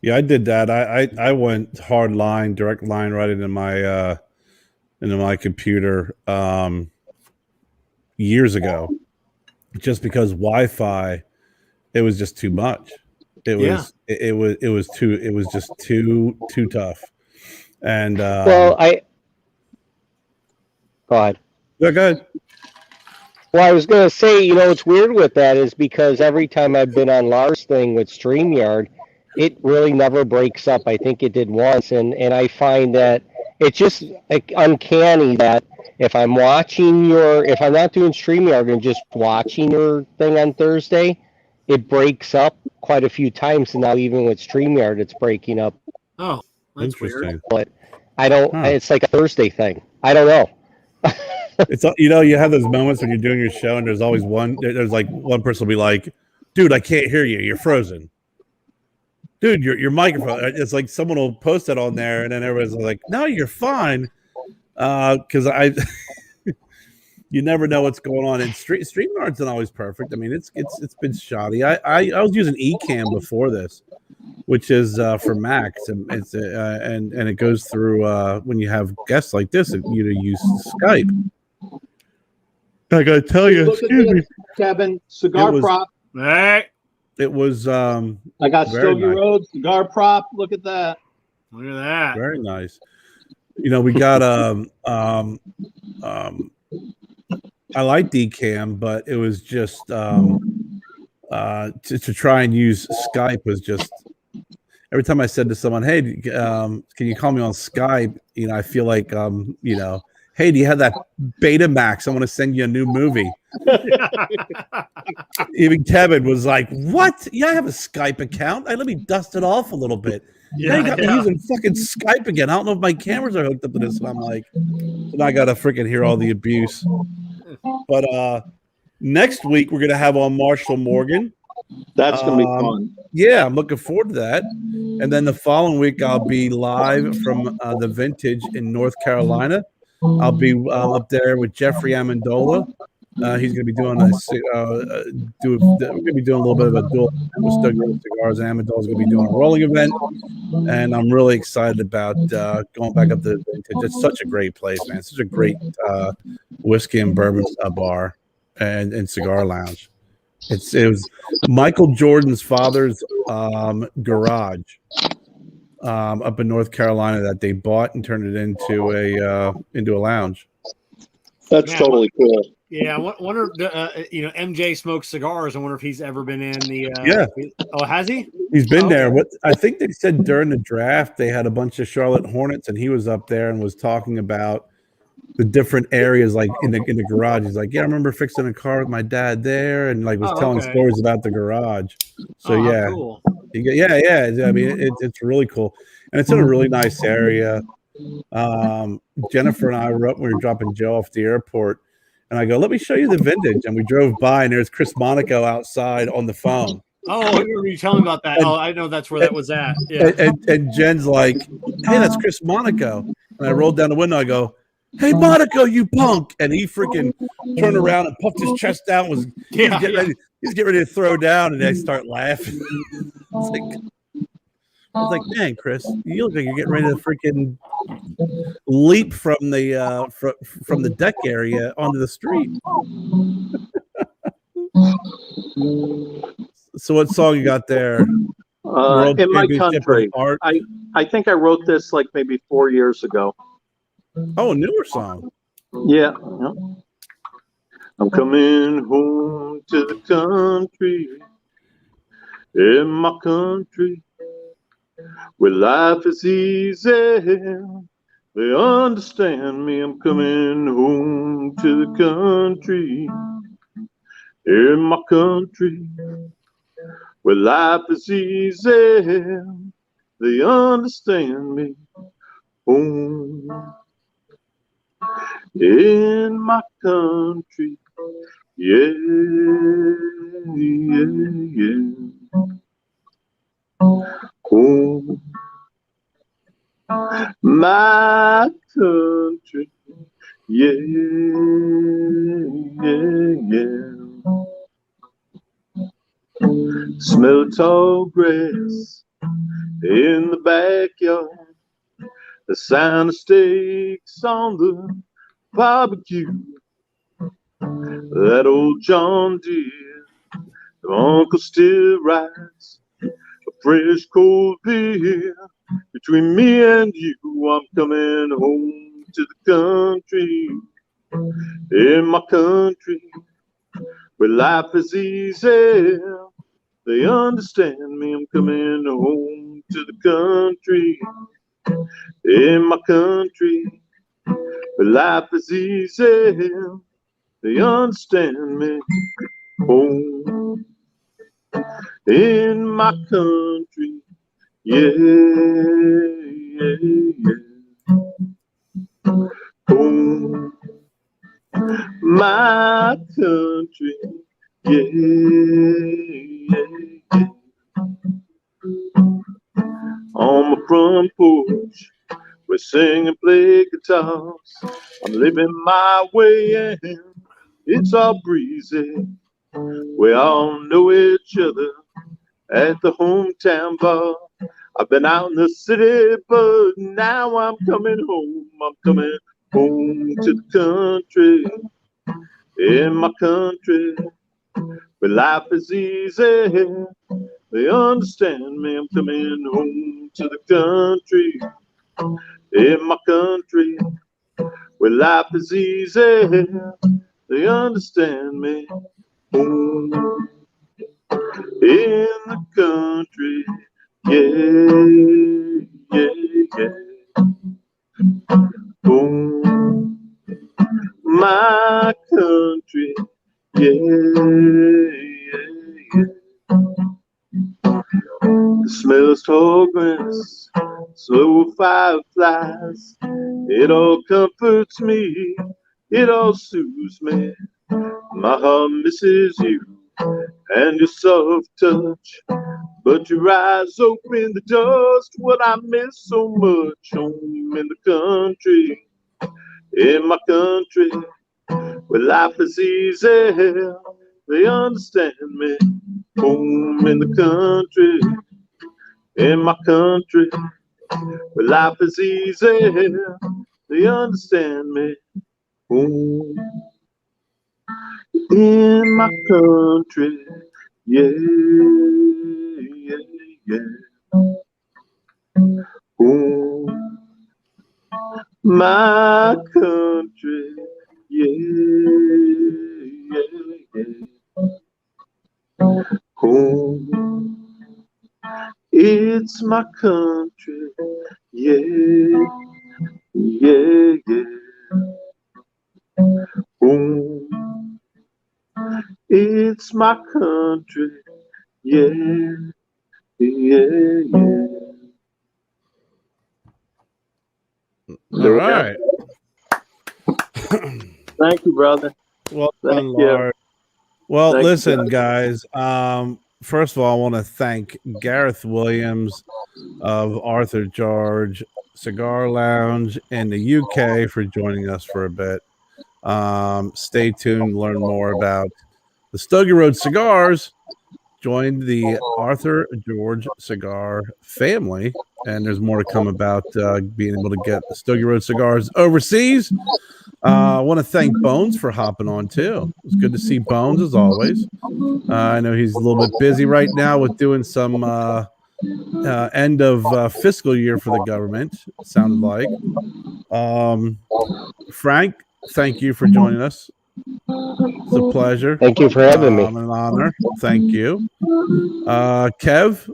Yeah, I did that. I went hard line, direct line right into my computer years ago, just because Wi-Fi, it was just too much. It was just too tough. And well, go ahead. Yeah, go ahead. Well, I was going to say, what's weird with that is because every time I've been on Lars' thing with StreamYard, it really never breaks up. I think it did once, and I find that it's just like uncanny that if I'm if I'm not doing StreamYard and just watching your thing on Thursday, it breaks up quite a few times, and now even with StreamYard, it's breaking up. Oh, that's interesting. weird. But I don't. It's like a Thursday thing. I don't know. It's you have those moments when you're doing your show, and there's always there's like one person will be like, "Dude, I can't hear you. You're frozen." Dude, your microphone. It's like someone will post it on there, and then everyone's like, "No, you're fine." Because you never know what's going on. And StreamYard's not always perfect. I mean, it's been shoddy. I was using Ecamm before this, which is for Macs, and it's and it goes through when you have guests like this, you use Skype. I gotta tell you, Look at excuse me. this, Kevin. Cigar It was- prop. Hey, It was I got very Stogie nice. Road cigar prop. Look at that. look at that. Very nice. You know, we got I like DCAM, but it was just to try and use Skype was just every time I said to someone, "Hey, can you call me on Skype?" You know, I feel like you know, "Hey, do you have that Betamax? I want to send you a new movie." Even Kevin was like, "What? Yeah, I have a Skype account. Let me dust it off a little bit." Now you got me using fucking Skype again. I don't know if my cameras are hooked up to this. And I'm like, so now I gotta freaking hear all the abuse. But next week we're gonna have on Marshall Morgan. That's gonna be fun. Yeah, I'm looking forward to that. And then the following week I'll be live from the Vintage in North Carolina. I'll be up there with Jeffrey Amendola. He's going to be doing we're going to be doing a little bit of a duel with Stogie Road Cigars. And Amendola's going to be doing a rolling event, and I'm really excited about going back up to the Vintage. It's such a great place, man. It's such a great whiskey and bourbon bar and cigar lounge. It was Michael Jordan's father's garage up in North Carolina that they bought and turned it into a lounge. That's totally cool. Yeah, I wonder if you know, MJ smokes cigars. I wonder if he's ever been in the. Yeah. Oh, has he? He's been there. What I think they said during the draft, they had a bunch of Charlotte Hornets, and he was up there and was talking about the different areas, like in the garage. He's like, "Yeah, I remember fixing a car with my dad there," and like was telling stories about the garage. So yeah, cool. yeah. I mean, it's really cool, and it's in a really nice area. Jennifer and I we were dropping Joe off the airport, and I go, "Let me show you the Vintage," and we drove by, and there's Chris Monaco outside on the phone. Oh, I remember you telling me about that. Oh, I know that's where that was at. Yeah. And Jen's like, "Hey, that's Chris Monaco," and I rolled down the window. I go, "Hey, Monaco, you punk!" And he freaking turned around and puffed his chest down. He's getting ready to throw down, and I start laughing. I was like, "Man, Chris, you look like you're getting ready to freaking leap from the deck area onto the street." So, what song you got there? World In My Championship Country. of Art. I think I wrote this like maybe 4 years ago. Oh, a newer song. Yeah. I'm coming home to the country, in my country, where life is easy. They understand me. I'm coming home to the country, in my country, where life is easy. They understand me. Home in my country, yeah, yeah, yeah. Home, my country, yeah, yeah, yeah. Smell tall grass in the backyard, the sound of steaks on the barbecue, that old John Deere, the uncle still rides a fresh cold beer. Between me and you, I'm coming home to the country, in my country, where life is easy. They understand me. I'm coming home to the country, in my country, where life is easy. They understand me. Home in my country, yeah, yeah, yeah. Home, my country, yeah, yeah, yeah. On my front porch, we sing and play guitars. I'm living my way and it's all breezy. We all know each other at the hometown bar. I've been out in the city, but now I'm coming home. I'm coming home to the country, in my country where life is easy. They understand me. I'm coming home to the country. In my country where life is easy. They understand me. Home in the country. Yeah, yeah, yeah. Home, my country. Yeah, yeah, yeah. The smell of tall grass, slow fireflies, it all comforts me, it all soothes me. My heart misses you and your soft touch, but your eyes open the dust. What I miss so much, home in the country, in my country, where life is easy. They understand me, home in the country. In my country, where life is easy, they understand me. Ooh. In my country, yeah, yeah, yeah. Ooh. My country, yeah, yeah, yeah. Ooh. It's my country, yeah, yeah, yeah. Ooh, it's my country, yeah, yeah, yeah. All right. Thank you, brother. Well Thank done, you. Lars. Well, Thank you, listen, guys. First of all, I want to thank Gareth Williams of Arthur George Cigar Lounge in the UK for joining us for a bit. Stay tuned, learn more about the Stogie Road Cigars. Joined the Arthur George Cigar family, and there's more to come about being able to get the Stogie Road cigars overseas. I want to thank Bones for hopping on too. It's good to see Bones as always. I know he's a little bit busy right now with doing some end of fiscal year for the government. Sounded like. Frank, thank you for joining us. It's a pleasure. Thank you for having me. An honor. Thank you. Kev,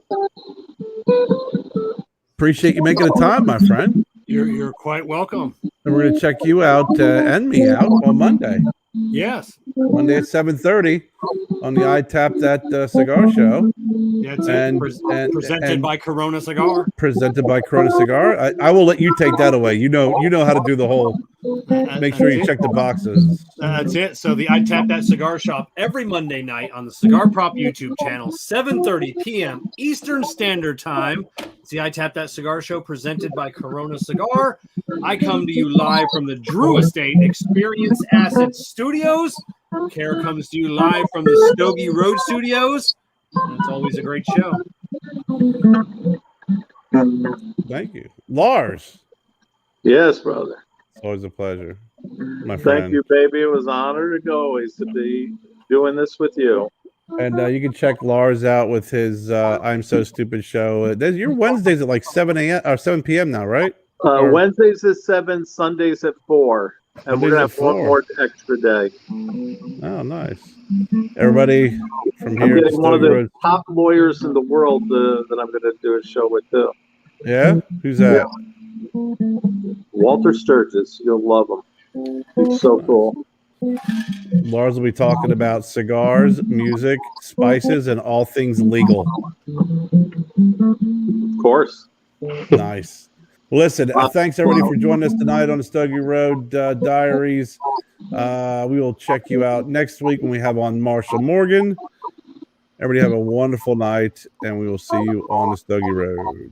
appreciate you making the time, my friend. You're quite welcome. And we're going to check you out and me out on Monday. Yes. Monday at 7:30 on the I Tap That Cigar Show. That's it. Presented by Corona Cigar. Presented by Corona Cigar. I will let you take that away. You know how to do the whole. Make sure you check the boxes. That's it. So the I Tap That Cigar Shop every Monday night on the Cigar Prop YouTube channel, 7:30 p.m. Eastern Standard Time. It's the I Tap That Cigar Show presented by Corona Cigar. I come to you live from the Drew Estate Experience Asset Studios. Care comes to you live from the Stogie Road Studios. And it's always a great show. Thank you. Lars. Yes, brother. It's always a pleasure, my friend. Thank you, baby. It was an honor to always to be doing this with you. And you can check Lars out with his I'm So Stupid show. Your Wednesdays at like 7 a.m. or 7 p.m. now, right? Wednesdays at 7, Sundays at 4. And we're going to have one more extra day. Oh, nice. Everybody from here. I'm getting one of the top lawyers in the world that I'm going to do a show with, too. Yeah? Who's that? Yeah. Walter Sturgis. You'll love him. He's so cool. Lars will be talking about cigars, music, spices, and all things legal. Of course. Nice. Listen, thanks everybody for joining us tonight on the Stogie Road Diaries. We will check you out next week when we have on Marshall Morgan. Everybody have a wonderful night, and we will see you on the Stogie Road.